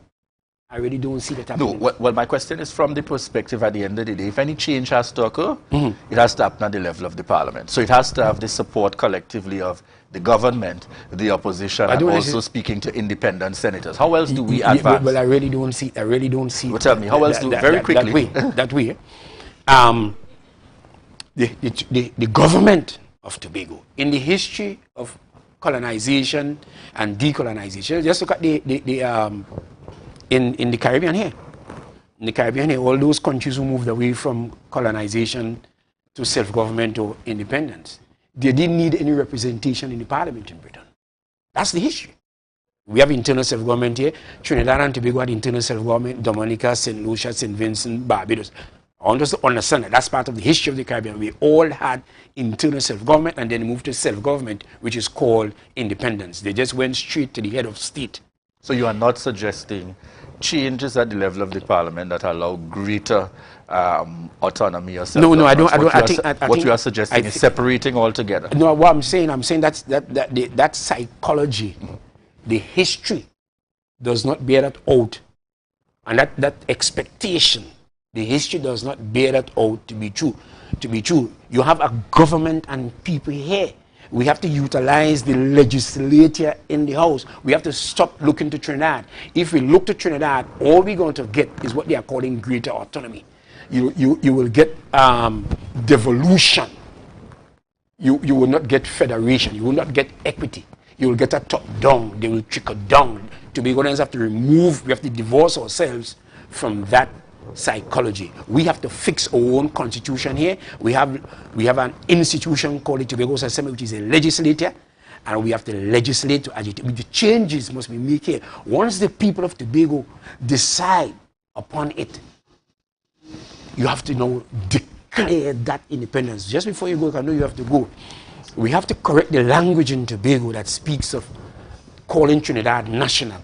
I really don't see that happening. No, well, my question is from the perspective at the end of the day, if any change has to occur, it has to happen at the level of the parliament. So it has to have the support collectively of the government, the opposition, and also speaking to independent senators. How else do we advance? Well, I really don't see. Well, tell me, how else do very quickly? That way. The government of Tobago, in the history of colonization and decolonization, just look at in the Caribbean here. In the Caribbean here, all those countries who moved away from colonization to self-government or independence, they didn't need any representation in the parliament in Britain. That's the history. We have internal self-government here. Trinidad and Tobago had internal self-government. Dominica, St. Lucia, St. Vincent, Barbados. I want us to understand that that's part of the history of the Caribbean. We all had internal self-government and then moved to self-government, which is called independence. They just went straight to the head of state. So you are not suggesting changes at the level of the parliament that allow greater autonomy or No, I don't. What you are suggesting is separating altogether. No, what I'm saying that psychology, the history, does not bear that out, and that expectation, the history does not bear that out to be true. To be true, you have a government and people here. We have to utilize the legislature in the house. We have to stop looking to Trinidad. If we look to Trinidad, all we're going to get is what they are calling greater autonomy. You will get devolution. You will not get federation. You will not get equity. You will get a top down. They will trickle down. Tobagonians have to we have to divorce ourselves from that psychology. We have to fix our own constitution here. We have an institution called the Tobago Assembly, which is a legislature, and we have to legislate to agitate. The changes must be made here. Once the people of Tobago decide upon it, you have to now declare that independence. Just before you go, I know you have to go. We have to correct the language in Tobago that speaks of calling Trinidad national.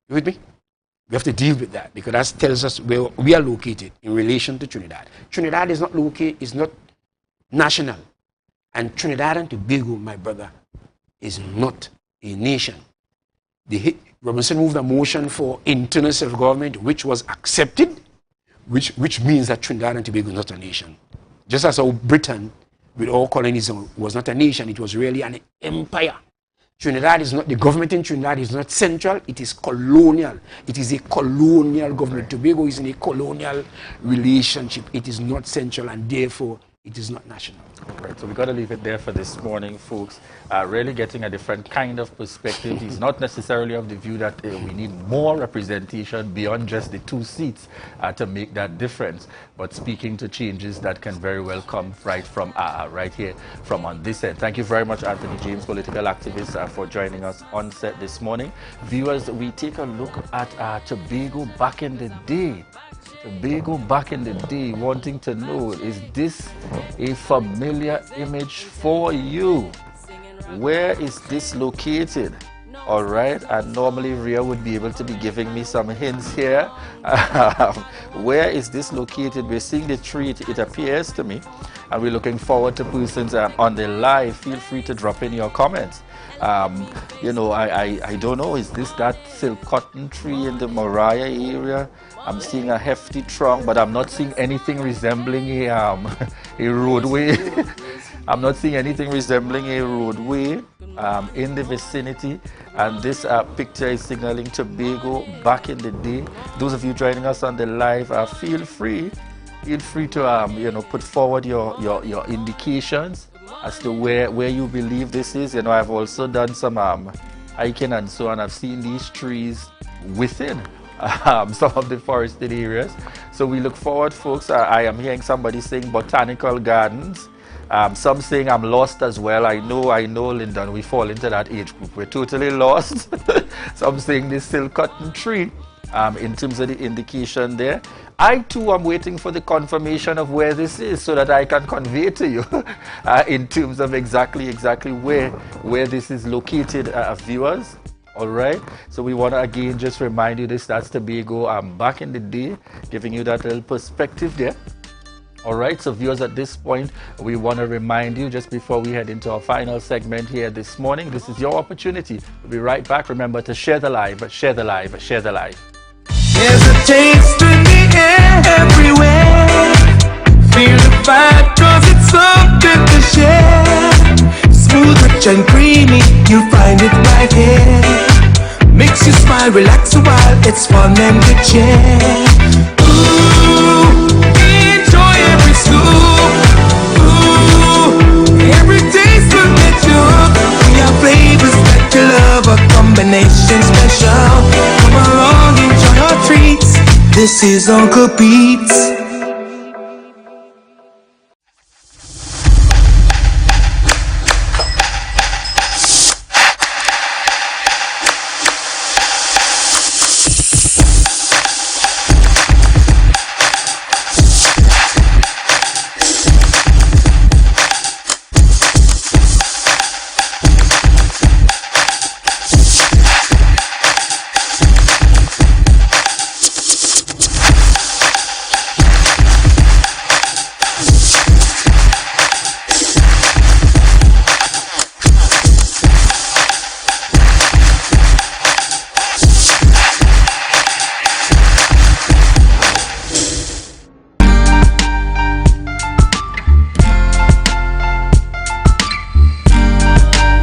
You with me? We have to deal with that because that tells us where we are located in relation to Trinidad. Trinidad is not national. And Trinidad and Tobago, my brother, is not a nation. Robinson moved a motion for internal self-government, which was accepted, which means that Trinidad and Tobago is not a nation. Just as how Britain, with all colonialism, was not a nation, it was really an empire. Trinidad is not, the government in Trinidad is not central, it is colonial. It is a colonial government. Tobago is in a colonial relationship. It is not central and therefore it is not national. Right, so we got to leave it there for this morning, folks. Really getting a different kind of perspective. He's not necessarily of the view that we need more representation beyond just the 2 seats to make that difference, but speaking to changes that can very well come right from right here from on this end. Thank you very much, Anthony James, political activist, for joining us on set this morning. Viewers, we take a look at Tobago back in the day. Tobago back in the day, wanting to know, is this a familiar image for you? Where is this located? All right, and normally Ria would be able to be giving me some hints here. Where is this located? We're seeing the tree, it appears to me, and we're looking forward to persons on the live. Feel free to drop in your comments. You know, I don't know, is this that silk cotton tree in the Moriah area? I'm seeing a hefty trunk, but I'm not seeing anything resembling a roadway. I'm not seeing anything resembling a roadway in the vicinity. And this picture is signaling Tobago back in the day. Those of you joining us on the live, feel free to you know, put forward your indications as to where you believe this is. You know, I've also done some hiking and so on. I've seen these trees within some of the forested areas. So we look forward, folks. I am hearing somebody saying botanical gardens. Some saying I'm lost as well. I know, Lyndon, we fall into that age group. We're totally lost. Some saying this silk cotton tree in terms of the indication there. I too am waiting for the confirmation of where this is so that I can convey to you in terms of exactly where this is located, viewers. All right, so we want to again just remind you this, that's Tobago back in the day, giving you that little perspective there All right, so viewers, at this point, we want to remind you just before we head into our final segment here this morning, this is your opportunity. We'll be right back. Remember to share the live, share the live, share the live. There's a taste in the air everywhere. Feel the vibe, cause it's so good to share. Smooth, rich and creamy, you'll find it right here. Makes you smile, relax a while, it's fun and good share. Ooh, enjoy every scoop. Ooh, every taste will get you hooked. We have flavors that you love, a combination special. Come along, enjoy your treats. This is Uncle Pete's.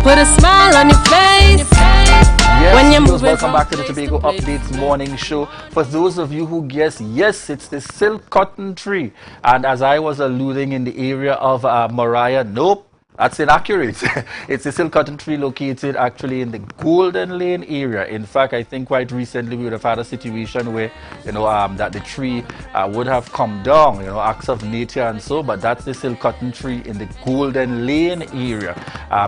Put a smile on your face. Yes, when you're viewers, moving welcome back to the Tobago Updates morning show. For those of you who guess, yes, it's the silk cotton tree. And as I was alluding in the area of Mariah, nope. That's inaccurate. It's a silk cotton tree located actually in the Golden Lane area. In fact, I think quite recently we would have had a situation where, that the tree would have come down, acts of nature and so, but that's the silk cotton tree in the Golden Lane area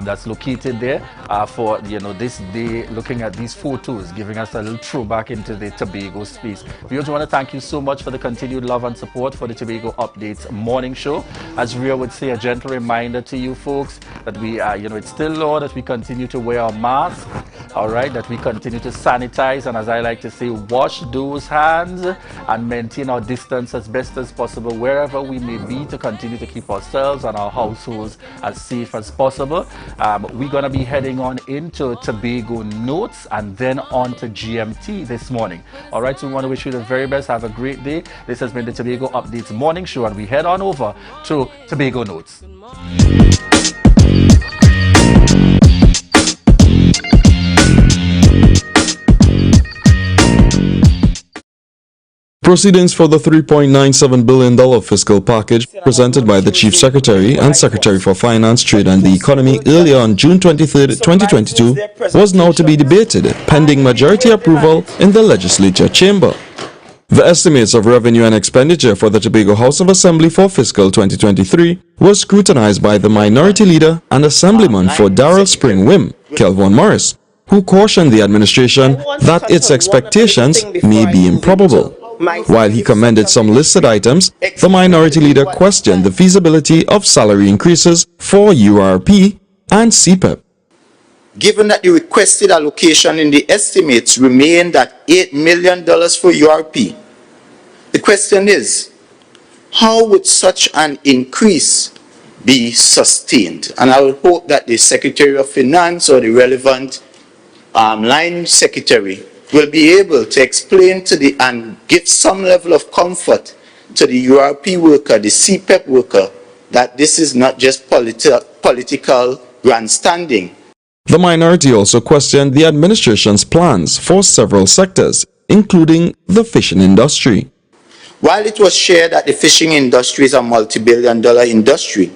that's located there for, this day, looking at these photos, giving us a little throwback into the Tobago space. We also want to thank you so much for the continued love and support for the Tobago Updates morning show. As Ria would say, a gentle reminder to you folks, that we, it's still law that we continue to wear our masks, all right, that we continue to sanitize, and as I like to say, wash those hands and maintain our distance as best as possible wherever we may be to continue to keep ourselves and our households as safe as possible. We're going to be heading on into Tobago Notes and then on to GMT this morning. All right, so we want to wish you the very best. Have a great day. This has been the Tobago Updates morning show, and we head on over to Tobago Notes. Proceedings for the $3.97 billion fiscal package presented by the Chief Secretary and Secretary for Finance, Trade and the Economy earlier on June 23, 2022 was now to be debated, pending majority approval in the legislature chamber. The estimates of revenue and expenditure for the Tobago House of Assembly for fiscal 2023 was scrutinized by the Minority Leader and Assemblyman for Darrell Spring Wim, Kelvin Morris, who cautioned the administration that its expectations may be improbable. While he commended some listed items, the Minority Leader questioned the feasibility of salary increases for URP and CPEP. Given that the requested allocation in the estimates remained at $8 million for URP, the question is, how would such an increase be sustained? And I would hope that the Secretary of Finance or the relevant line secretary will be able to explain to and give some level of comfort to the URP worker, the CPEP worker, that this is not just political grandstanding. The minority also questioned the administration's plans for several sectors, including the fishing industry. While it was shared that the fishing industry is a multi-billion-dollar industry,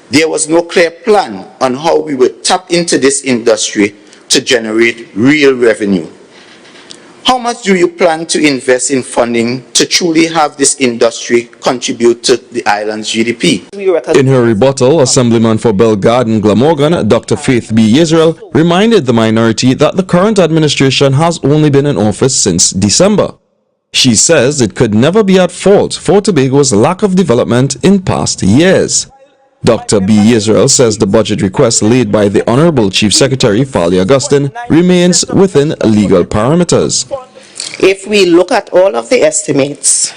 there was no clear plan on how we would tap into this industry to generate real revenue. How much do you plan to invest in funding to truly have this industry contribute to the island's GDP? In her rebuttal, Assemblyman for Belgarden Glamorgan, Dr. Faith B. Israel, reminded the minority that the current administration has only been in office since December. She says it could never be at fault for Tobago's lack of development in past years. Dr. B. Israel says the budget request laid by the Honorable Chief Secretary Fali Augustine remains within legal parameters. If we look at all of the estimates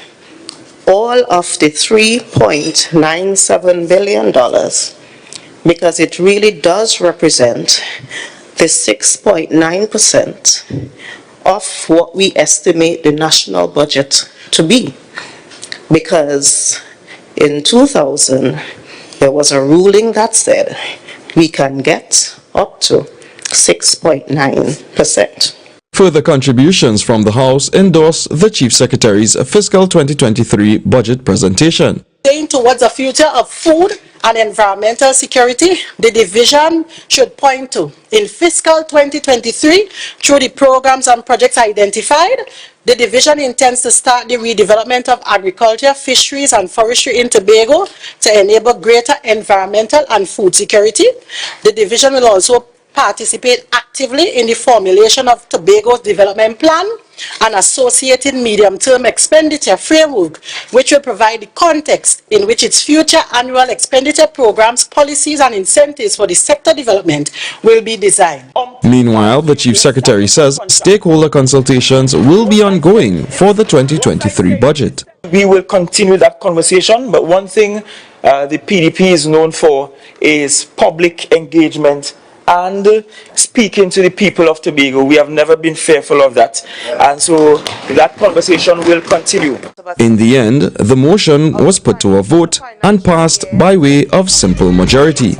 all of the $3.97 billion because it really does represent the 6.9% of what we estimate the national budget to be. Because in 2000, there was a ruling that said we can get up to 6.9%. Further contributions from the House endorse the Chief Secretary's fiscal 2023 budget presentation. Towards a future of food and environmental security, the division should point to, in fiscal 2023, through the programs and projects identified, the division intends to start the redevelopment of agriculture, fisheries, and forestry in Tobago to enable greater environmental and food security. The division will also participate actively in the formulation of Tobago's development plan and associated medium-term expenditure framework, which will provide the context in which its future annual expenditure programs, policies, and incentives for the sector development will be designed. Meanwhile, the Chief Secretary says stakeholder consultations will be ongoing for the 2023 budget. We will continue that conversation, but one thing the PDP is known for is public engagement and speaking to the people of Tobago. We have never been fearful of that. And so that conversation will continue. In the end, the motion was put to a vote and passed by way of simple majority.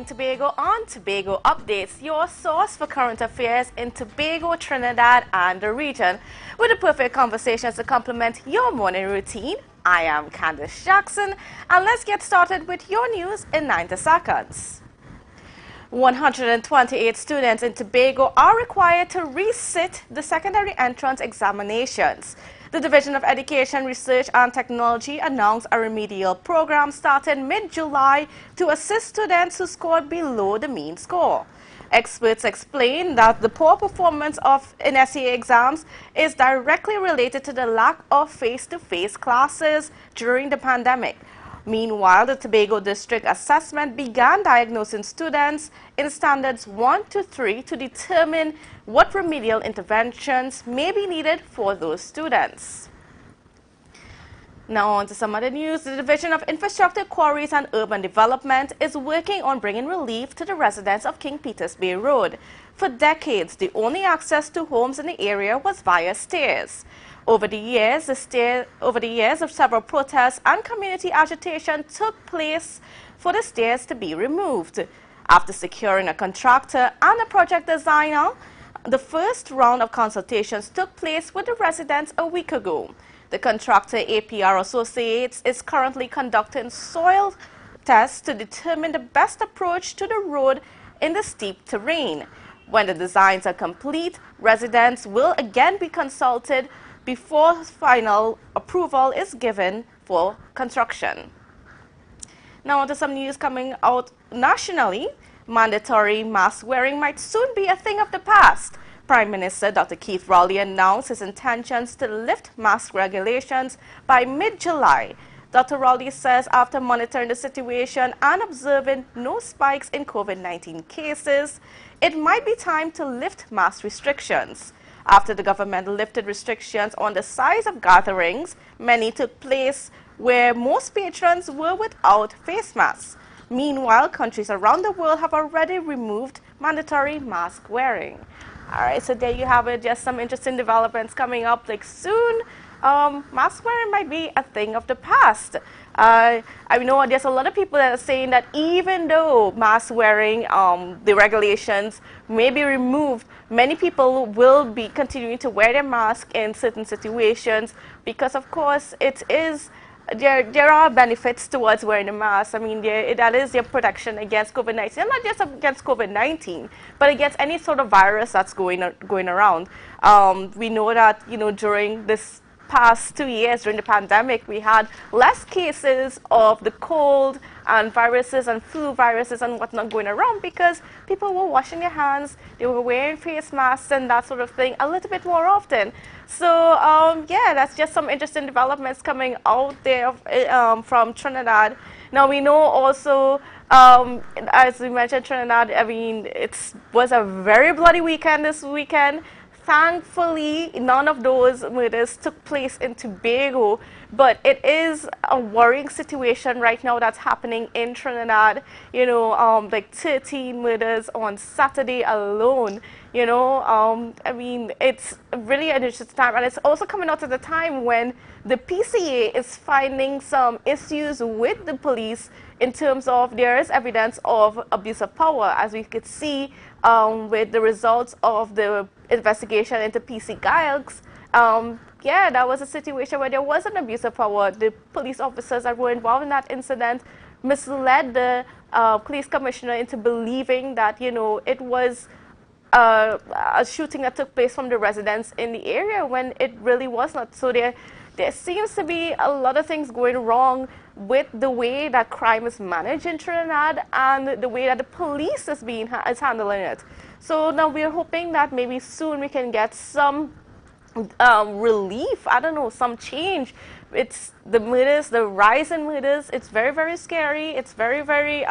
Tobago on Tobago Updates, your source for current affairs in Tobago, Trinidad, and the region, with the perfect conversations to complement your morning routine. I am Candace Jackson, and let's get started with your news in 90 seconds. 128 students in Tobago are required to resit the secondary entrance examinations. The Division of Education, Research and Technology announced a remedial program starting mid-July to assist students who scored below the mean score. Experts explain that the poor performance in SEA exams is directly related to the lack of face-to-face classes during the pandemic. Meanwhile, the Tobago District Assessment began diagnosing students in standards 1 to 3 to determine what remedial interventions may be needed for those students. Now on to some other news. The Division of Infrastructure, Quarries and Urban Development is working on bringing relief to the residents of King Peters Bay Road. For decades, the only access to homes in the area was via stairs. Over the years of several protests and community agitation took place for the stairs to be removed. After securing a contractor and a project designer, the first round of consultations took place with the residents a week ago. The contractor APR Associates is currently conducting soil tests to determine the best approach to the road in the steep terrain. When the designs are complete, residents will again be consulted before final approval is given for construction. Now on to some news coming out nationally. Mandatory mask wearing might soon be a thing of the past. Prime Minister Dr. Keith Rowley announced his intentions to lift mask regulations by mid-July. Dr. Rowley says after monitoring the situation and observing no spikes in COVID-19 cases, it might be time to lift mask restrictions. After the government lifted restrictions on the size of gatherings, many took place where most patrons were without face masks. Meanwhile, countries around the world have already removed mandatory mask wearing. All right, so there you have it. Just some interesting developments coming up like soon. Mask wearing might be a thing of the past. I know there's a lot of people that are saying that even though mask wearing, the regulations may be removed, many people will be continuing to wear their mask in certain situations because, of course, it is. There are benefits towards wearing a mask. I mean, that is your protection against COVID-19, and not just against COVID-19, but against any sort of virus that's going around. We know that, during this past 2 years, during the pandemic, we had less cases of the cold and viruses and flu viruses and whatnot going around because people were washing their hands, they were wearing face masks and that sort of thing a little bit more often. So, yeah, that's just some interesting developments coming out there from Trinidad. Now, we know also, as we mentioned, Trinidad, I mean, it was a very bloody weekend this weekend. Thankfully, none of those murders took place in Tobago, but it is a worrying situation right now that's happening in Trinidad. Like 13 murders on Saturday alone. I mean, it's really an interesting time, and it's also coming out at a time when the PCA is finding some issues with the police in terms of there is evidence of abuse of power, as we could see with the results of the investigation into PC Gilks. Yeah, that was a situation where there was an abuse of power. The police officers that were involved in that incident misled the police commissioner into believing that, it was a shooting that took place from the residents in the area when it really was not. So there seems to be a lot of things going wrong with the way that crime is managed in Trinidad and the way that the police is handling it. So now we're hoping that maybe soon we can get some relief, I don't know, some change. It's the murders, the rise in murders, it's very, very scary. It's very, very,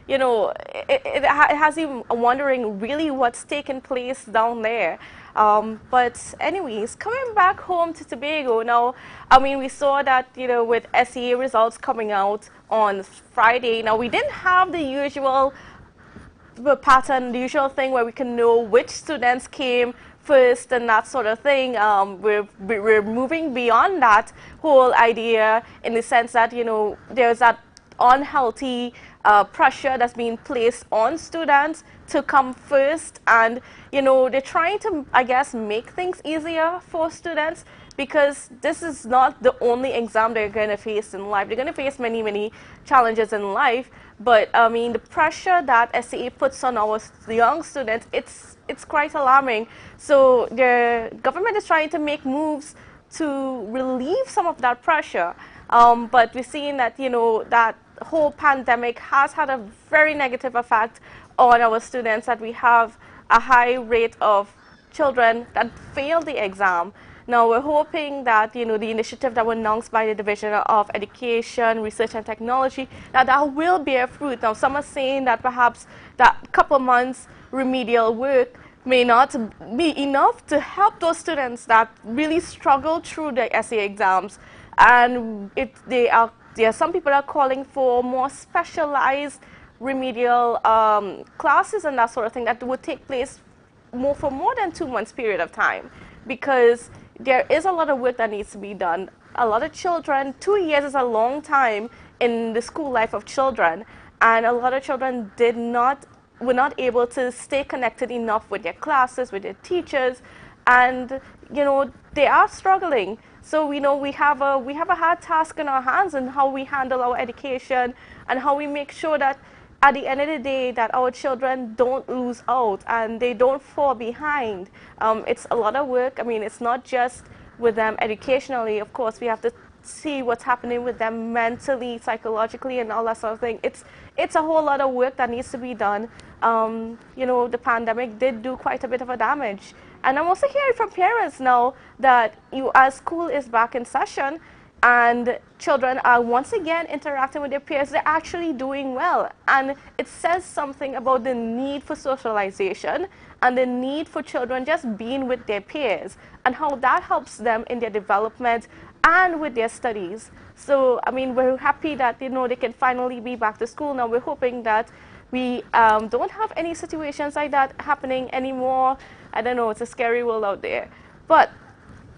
it has you wondering really what's taking place down there. But anyways, coming back home to Tobago, now, I mean, we saw that, with SEA results coming out on Friday. Now, we didn't have the usual pattern, the usual thing where we can know which students came first and that sort of thing. We're moving beyond that whole idea in the sense that, there's that unhealthy pressure that's being placed on students to come first, and they're trying to, I guess, make things easier for students because this is not the only exam they're going to face in life. They're going to face many, many challenges in life, but I mean, the pressure that SAA puts on our young students, it's quite alarming. So the government is trying to make moves to relieve some of that pressure, but we're seeing that, that whole pandemic has had a very negative effect on our students, that we have a high rate of children that fail the exam. Now, we're hoping that, the initiative that was announced by the Division of Education, Research and Technology, that will bear fruit. Now, some are saying that perhaps that couple months remedial work may not be enough to help those students that really struggle through the essay exams. And there are some people are calling for more specialized remedial classes and that sort of thing that would take place for more than 2 months period of time, because there is a lot of work that needs to be done. A lot of children, 2 years is a long time in the school life of children, and a lot of children were not able to stay connected enough with their classes, with their teachers, and they are struggling. So we have a hard task in our hands in how we handle our education and how we make sure that at the end of the day that our children don't lose out and they don't fall behind. It's a lot of work. I mean, it's not just with them educationally. Of course, we have to see what's happening with them mentally, psychologically, and all that sort of thing. It's a whole lot of work that needs to be done. You know, the pandemic did do quite a bit of a damage. And I'm also hearing from parents now that as school is back in session and children are once again interacting with their peers, they're actually doing well. And it says something about the need for socialization and the need for children just being with their peers and how that helps them in their development and with their studies. So, I mean, we're happy that, you know, they can finally be back to school now. We're hoping that we don't have any situations like that happening anymore. I don't know, it's a scary world out there. But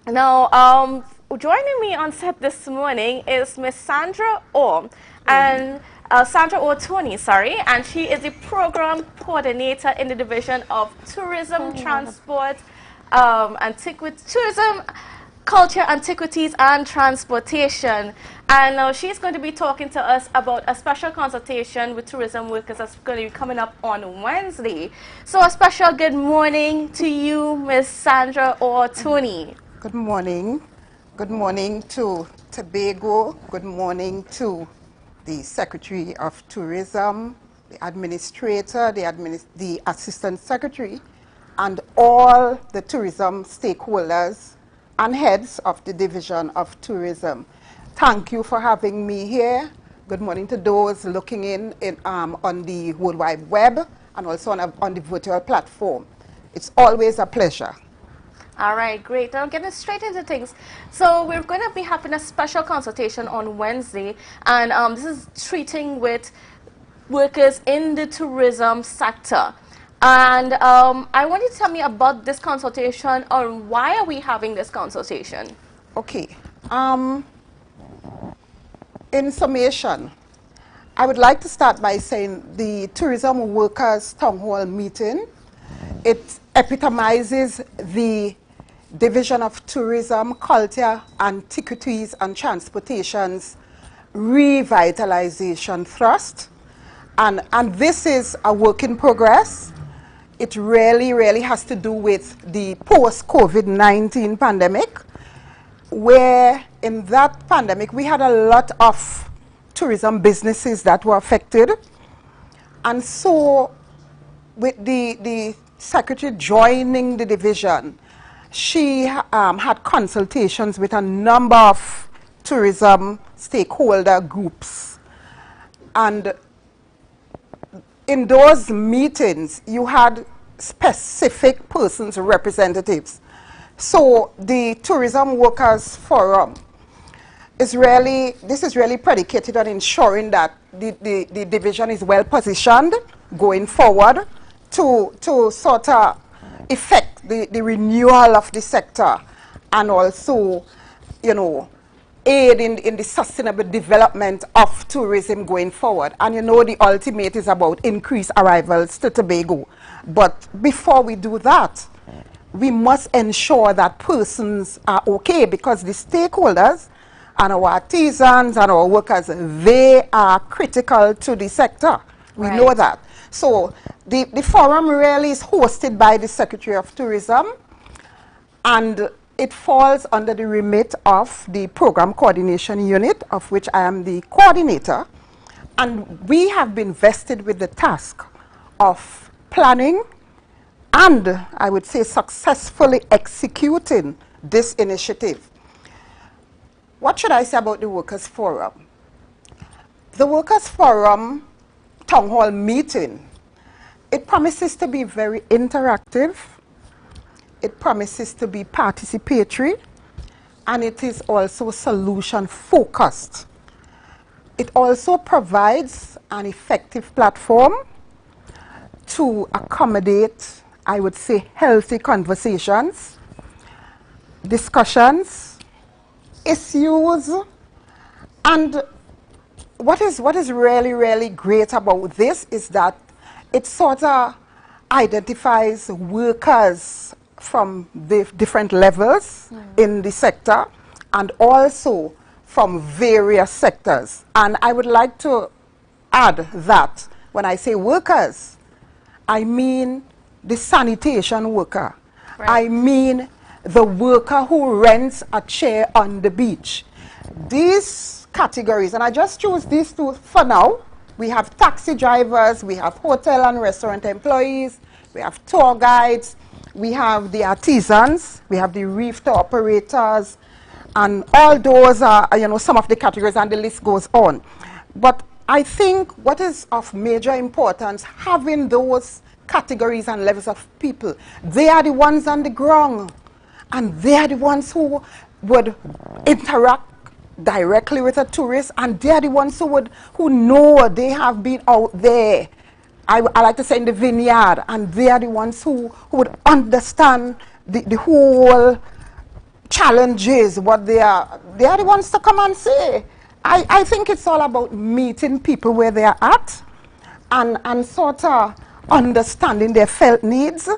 now, joining me on set this morning is Miss Sandra Orr, and Sandra Orr Tony, sorry, and she is the program coordinator in the Division of Tourism, Transport, Tourism, Culture, Antiquities, and Transportation. And now she's going to be talking to us about a special consultation with tourism workers that's going to be coming up on Wednesday. So a special good morning to you, Miss Sandra Orr Tony. Good morning. Good morning to Tobago. Good morning to the Secretary of Tourism, the Administrator, the Assistant Secretary, and all the tourism stakeholders and heads of the Division of Tourism. Thank you for having me here. Good morning to those looking in on the World Wide Web and also on the virtual platform. It's always a pleasure. All right, great. Now getting straight into things. So we're going to be having a special consultation on Wednesday, and this is treating with workers in the tourism sector. And I want you to tell me about this consultation, or why are we having this consultation? Okay. In summation, I would like to start by saying the Tourism Workers Town Hall meeting, it epitomizes the Division of Tourism, Culture, Antiquities, and Transportation's revitalization thrust. And this is a work in progress. It really has to do with the post-COVID-19 pandemic, where in that pandemic we had a lot of tourism businesses that were affected. And so with the secretary joining the division, she had consultations with a number of tourism stakeholder groups. And in those meetings, you had specific persons, representatives. So the Tourism Workers Forum is really, this is really predicated on ensuring that the division is well positioned going forward to sort of effect the renewal of the sector and also, you know, aid in the sustainable development of tourism going forward. And you know, the ultimate is about increased arrivals to Tobago. But before we do that, we must ensure that persons are okay, because the stakeholders and our artisans and our workers, they are critical to the sector. We know that. So the forum really is hosted by the Secretary of Tourism, and it falls under the remit of the Program Coordination Unit, of which I am the coordinator. And we have been vested with the task of planning and, I would say, successfully executing this initiative. What should I say about the Workers' Forum? The Workers' Forum Town Hall meeting, it promises to be very interactive, it promises to be participatory, and it is also solution-focused. It also provides an effective platform to accommodate, I would say, healthy conversations, discussions, issues, and what is really great about this is that it sort of identifies workers from the different levels in the sector and also from various sectors. And I would like to add that when I say workers, I mean the sanitation worker. I mean the worker who rents a chair on the beach. these categories, and I just choose these two for now. We have taxi drivers, we have hotel and restaurant employees, we have tour guides, we have the artisans, we have the reef tour operators, and all those are, some of the categories, and the list goes on. But I think what is of major importance, having those categories and levels of people, they are the ones on the ground, and they are the ones who would interact directly with a tourist, and they are the ones who know they have been out there. I like to say in the vineyard, and they are the ones who would understand the whole challenges, what they are the ones to come and say. I think it's all about meeting people where they are at, and sort of understanding their felt needs,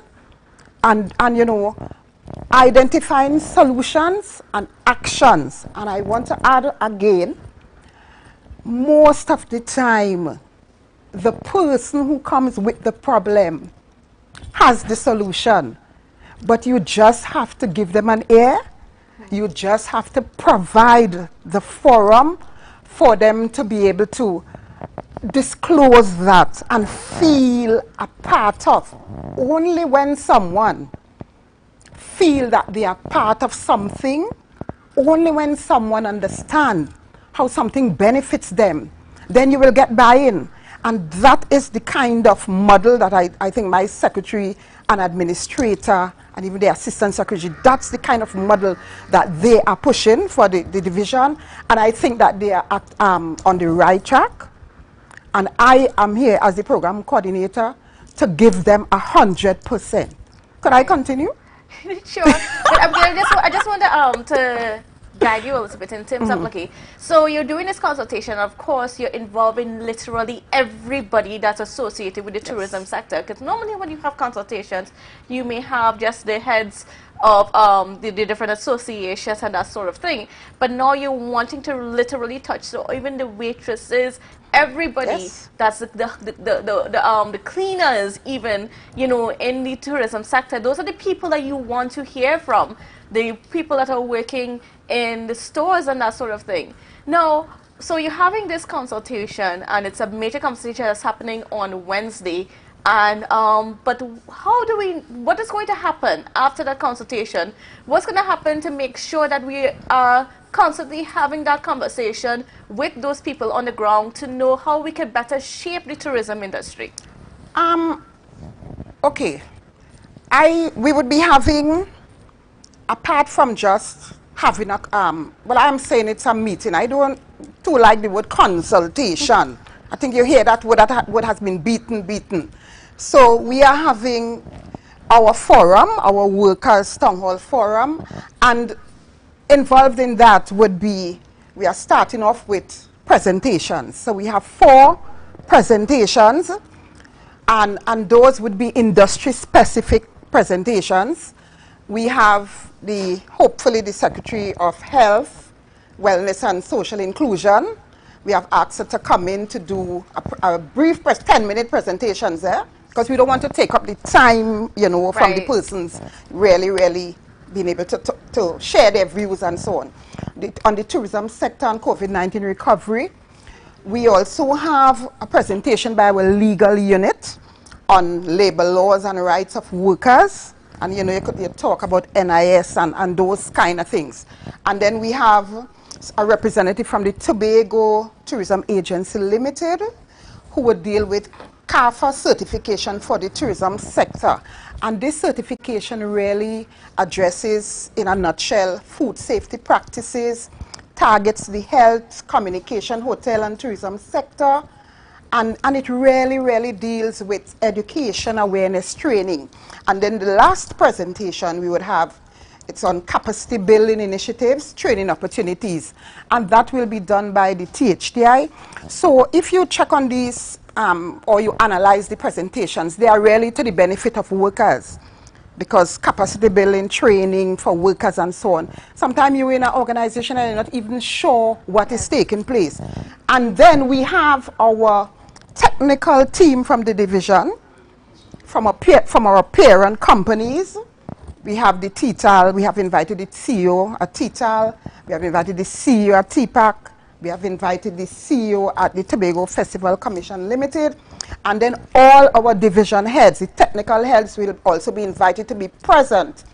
and identifying solutions and actions. And I want to add again, most of the time, the person who comes with the problem has the solution, but you just have to give them an ear. You just have to provide the forum for them to be able to disclose that and feel a part of. Only when someone feel that they are part of something, only when someone understands how something benefits them, then you will get buy-in. And that is the kind of model that I think my secretary and administrator and even the assistant secretary, that's the kind of model that they are pushing for the division. And I think that they are on the right track. And I am here as the program coordinator to give them 100%. Could I continue? Sure. But I just want to guide you a little bit in terms of, okay, so you're doing this consultation. Of course, you're involving literally everybody that's associated with the tourism sector. Because normally when you have consultations, you may have just the heads of the different associations and that sort of thing. But now you're wanting to literally touch, so even the waitresses, everybody, that's the cleaners, even, in the tourism sector. Those are the people that you want to hear from, the people that are working in the stores and that sort of thing. Now, so you're having this consultation, and it's a major consultation that's happening on Wednesday. And but what is going to happen after that consultation? What's going to happen to make sure that we are constantly having that conversation with those people on the ground to know how we can better shape the tourism industry? Okay. We would be having, apart from just having a, well, I'm saying it's a meeting. I don't too like the word consultation. I think you hear that word has been beaten. So we are having our forum, our workers' town hall forum, and involved in that would be, we are starting off with presentations. So we have 4 presentations, and those would be industry-specific presentations. We have hopefully the Secretary of Health, Wellness and Social Inclusion. We have asked her to come in to do a brief 10-minute presentations there, because we don't want to take up the time, from the persons really being able to share their views and so on. On the tourism sector and COVID-19 recovery, we also have a presentation by our legal unit on labor laws and rights of workers. And you talk about NIS and those kind of things. And then we have a representative from the Tobago Tourism Agency Limited, who would deal with CAFA certification for the tourism sector. And this certification really addresses, in a nutshell, food safety practices, targets the health, communication, hotel and tourism sector, and it really deals with education, awareness, training. And then the last presentation we would have, it's on capacity building initiatives, training opportunities, and that will be done by the THDI. So if you check on these or you analyze the presentations, they are really to the benefit of workers, because capacity building, training for workers and so on. Sometimes you're in an organization and you're not even sure what is taking place. And then we have our technical team from the division, from our parent companies, We have the TTAL, we have invited the CEO at TTAL, we have invited the CEO at TPAC, we have invited the CEO at the Tobago Festival Commission Limited, and then all our division heads, the technical heads, will also be invited to be present,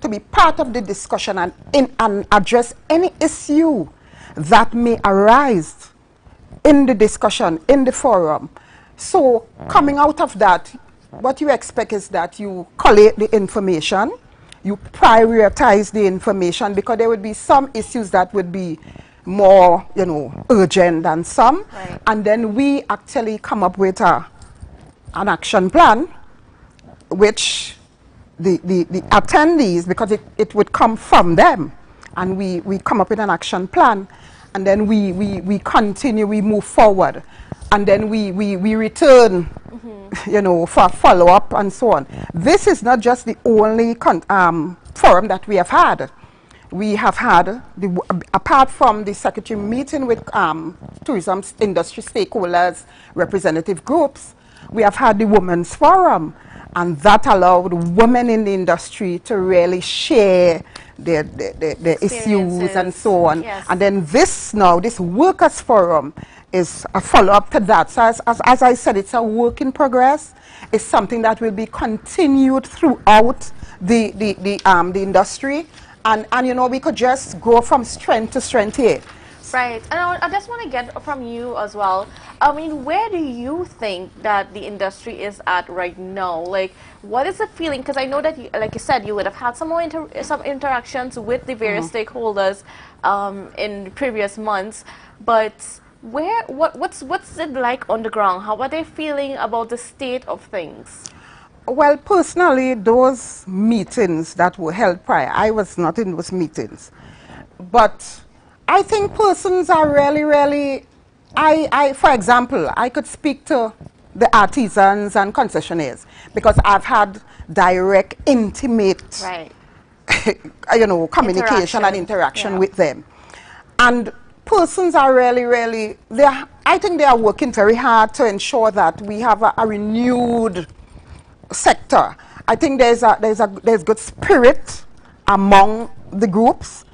to be part of the discussion and address any issue that may arise in the discussion, in the forum. So coming out of that, what you expect is that you collate the information, you prioritize the information, because there would be some issues that would be more, you know, urgent than some. Right. And then we actually come up with an action plan, which the attendees, because it would come from them, and we come up with an action plan, and then we continue, we move forward, and then we return, you know, for follow-up and so on. This is not just the only forum that we have had. We have had, apart from the secretary meeting with tourism industry stakeholders, representative groups, we have had the Women's Forum, and that allowed women in the industry to really share their issues and so on. Yes. And then this Workers' Forum is a follow-up to that. So as I said, it's a work in progress. It's something that will be continued throughout the industry. And you know, we could just go from strength to strength here. Right, and I just want to get from you as well. I mean, where do you think that the industry is at right now? Like, what is the feeling? Because I know that, like you said, you would have had some more some interactions with the various stakeholders in previous months. But what's it like on the ground? How are they feeling about the state of things? Well, personally, those meetings that were held prior, I was not in those meetings, but I think persons are really, for example, I could speak to the artisans and concessionaires because I've had direct, intimate, you know, communication and interaction with them. And persons are really, I think they are working very hard to ensure that we have a renewed sector. I think there's good spirit among the groups.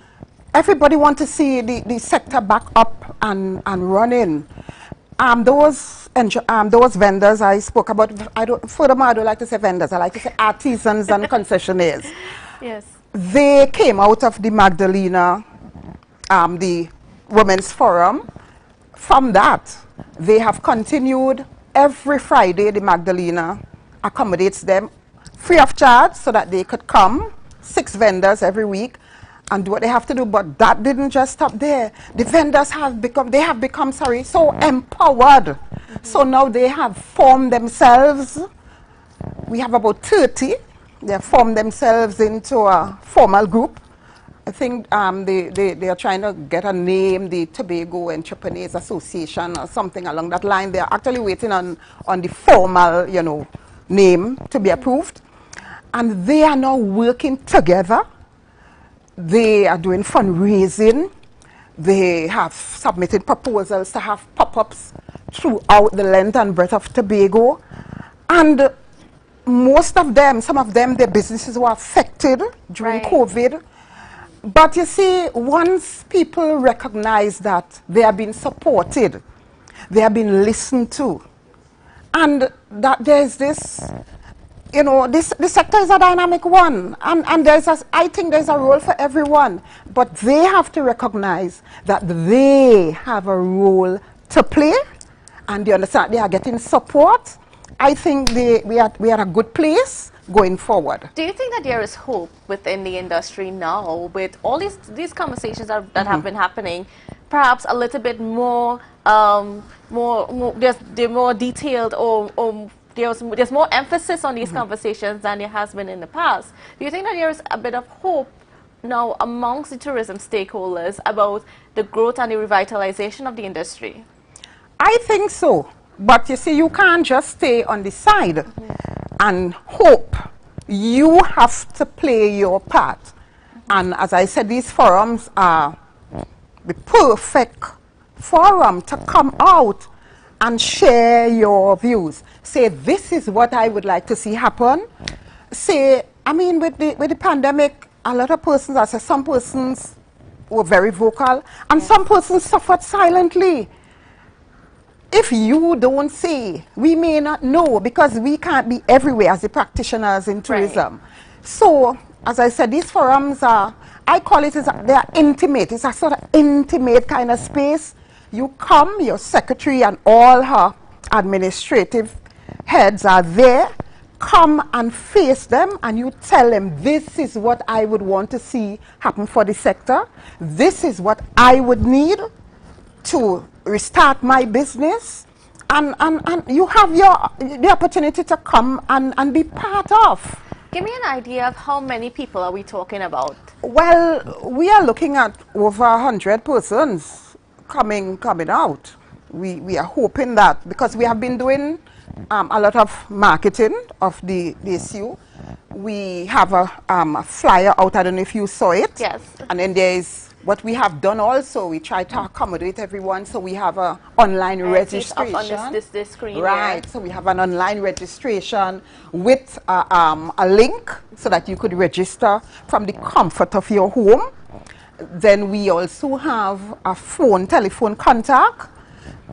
Everybody wants to see the sector back up and running. Those vendors I spoke about, furthermore, I don't like to say vendors, I like to say artisans and concessionaires. Yes. They came out of the Magdalena, the Women's Forum. From that, they have continued every Friday. The Magdalena accommodates them free of charge so that they could come, 6 vendors every week, and do what they have to do. But that didn't just stop there. The vendors have become so empowered. So now they have formed themselves. We have about 30. They have formed themselves into a formal group. I think they are trying to get a name, the Tobago Entrepreneurs Association or something along that line. They are actually waiting on the formal, you know, name to be approved. And they are now working together. They are doing fundraising. They have submitted proposals to have pop-ups throughout the length and breadth of Tobago. And most of them, some of them, their businesses were affected during COVID. But you see, once people recognize that they are being supported, they are being listened to, and that there's this, you know, this sector is a dynamic one, and I think there's a role for everyone, but they have to recognize that they have a role to play, and they understand they are getting support. I think we are at a good place going forward. Do you think that there is hope within the industry now with all these conversations that have been happening, perhaps a little bit more, they're more detailed, or there's more emphasis on these conversations than there has been in the past? Do you think that there is a bit of hope now amongst the tourism stakeholders about the growth and the revitalization of the industry? I think so. But you see, you can't just stay on the side and hope. You have to play your part. And as I said, these forums are the perfect forum to come out and share your views. Say, this is what I would like to see happen. Say, I mean, with the pandemic, a lot of persons, I said, some persons were very vocal, and some persons suffered silently. If you don't say, we may not know, because we can't be everywhere as the practitioners in tourism. So, as I said, these forums are, I call it, they are intimate. It's a sort of intimate kind of space. You come, your secretary and all her administrative heads are there. Come and face them, and you tell them, this is what I would want to see happen for the sector. This is what I would need to restart my business. And you have the opportunity to come and be part of. Give me an idea of how many people are we talking about? Well, we are looking at over 100 persons coming out. We are hoping that, because we have been doing a lot of marketing of the issue. We have a flyer out, I don't know if you saw it. Yes. And then there is what we have done also. We try to accommodate everyone, so we have an online registration. Up on this screen. Right, so we have an online registration with a link so that you could register from the comfort of your home. Then we also have a telephone contact,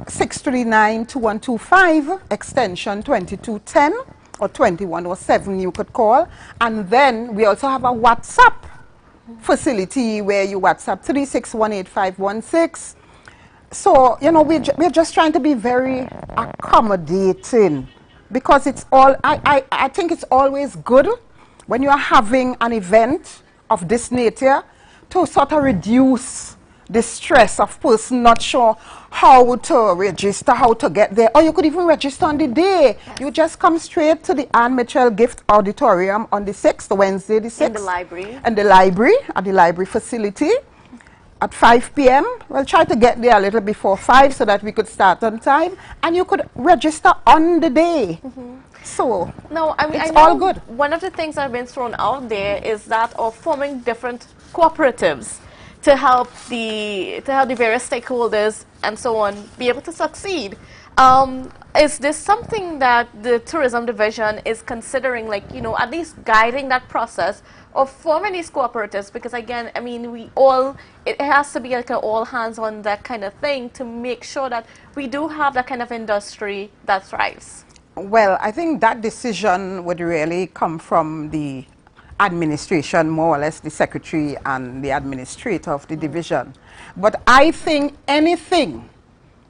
639-2125, extension 2210 or 2107 you could call. And then we also have a WhatsApp facility where you WhatsApp 3618516. So, you know, we're just trying to be very accommodating, because it's all, I think it's always good when you are having an event of this nature to sort of reduce the stress of person not sure how to register, how to get there, or you could even register on the day. You just come straight to the Anne Mitchell Gift Auditorium on the 6th, Wednesday the 6th. In the library. And the library, at the library facility at 5 p.m. We'll try to get there a little before 5 so that we could start on time, and you could register on the day. So, no, I mean, it's I know all good. One of the things that have been thrown out there is that of forming different cooperatives to help the various stakeholders and so on be able to succeed. Is this something that the tourism division is considering, like, you know, at least guiding that process of forming these cooperatives? Because again, I mean, it has to be like an all hands on deck kind of thing to make sure that we do have that kind of industry that thrives. Well, I think that decision would really come from the administration, more or less the secretary and the administrator of the division. But I think anything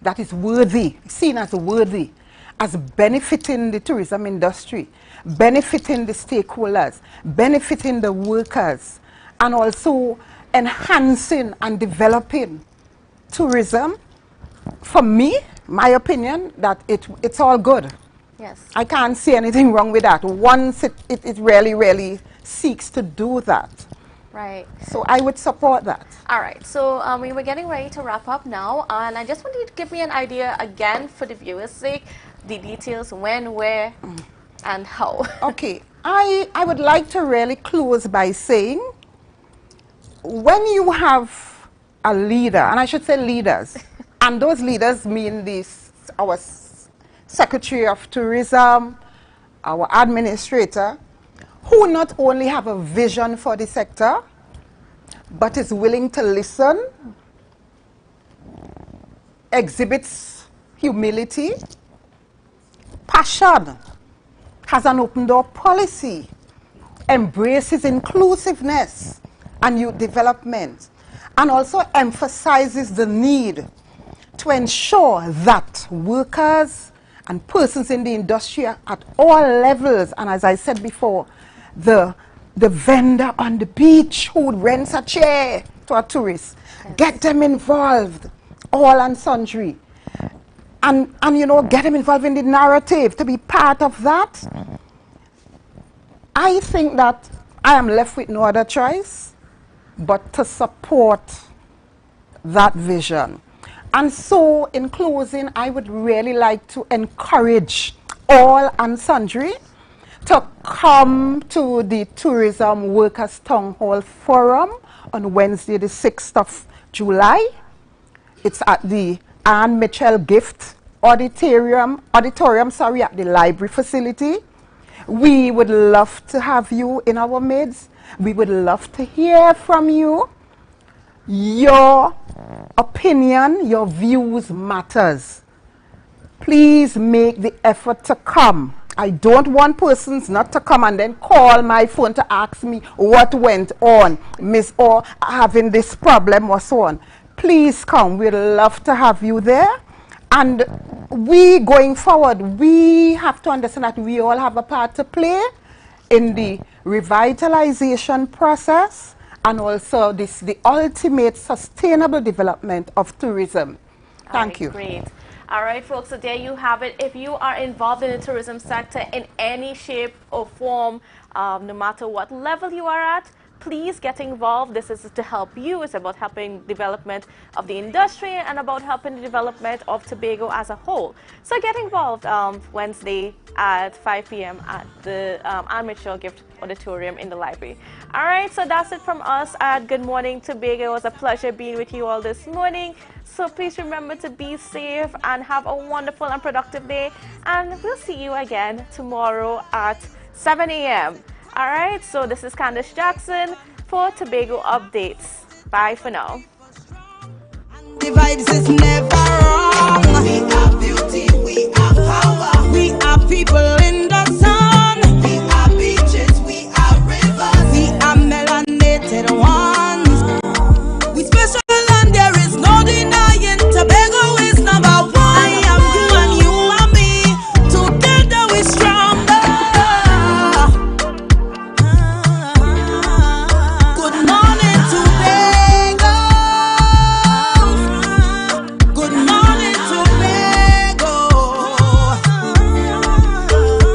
that is worthy, seen as worthy, as benefiting the tourism industry, benefiting the stakeholders, benefiting the workers, and also enhancing and developing tourism, for me, my opinion, that it's all good. Yes. I can't see anything wrong with that once it really seeks to do that. Right. So I would support that. All right. So we were getting ready to wrap up now, and I just want you to give me an idea again for the viewers' sake, the details, when, where, and how. Okay. I would like to really close by saying, when you have a leader, and I should say leaders, and those leaders mean our Secretary of Tourism, our administrator, who not only have a vision for the sector, but is willing to listen, exhibits humility, passion, has an open door policy, embraces inclusiveness and youth development, and also emphasizes the need to ensure that workers and persons in the industry at all levels, and as I said before, the vendor on the beach who rents a chair to a tourist, get them involved, all and sundry, and you know, get them involved in the narrative, to be part of that. I think that I am left with no other choice but to support that vision. And so, in closing, I would really like to encourage all and sundry to come to the Tourism Workers Town Hall Forum on Wednesday, the 6th of July. It's at the Anne Mitchell Gift Auditorium, at the library facility. We would love to have you in our midst. We would love to hear from you. Your opinion, your views matters. Please make the effort to come. I don't want persons not to come and then call my phone to ask me what went on, miss, or having this problem or so on. Please come. We'd love to have you there. And we, going forward, we have to understand that we all have a part to play in the revitalization process and also the ultimate sustainable development of tourism. Thank you. Great. All right, folks, so there you have it. If you are involved in the tourism sector in any shape or form, no matter what level you are at, please get involved. This is to help you. It's about helping development of the industry and about helping the development of Tobago as a whole. So get involved Wednesday at 5 p.m. at the Amateur Gift Auditorium in the library. All right, so that's it from us at Good Morning Tobago. It was a pleasure being with you all this morning. So please remember to be safe and have a wonderful and productive day. And we'll see you again tomorrow at 7 a.m. All right, so this is Candace Jackson for Tobago Updates. Bye for now. The vibes is never wrong.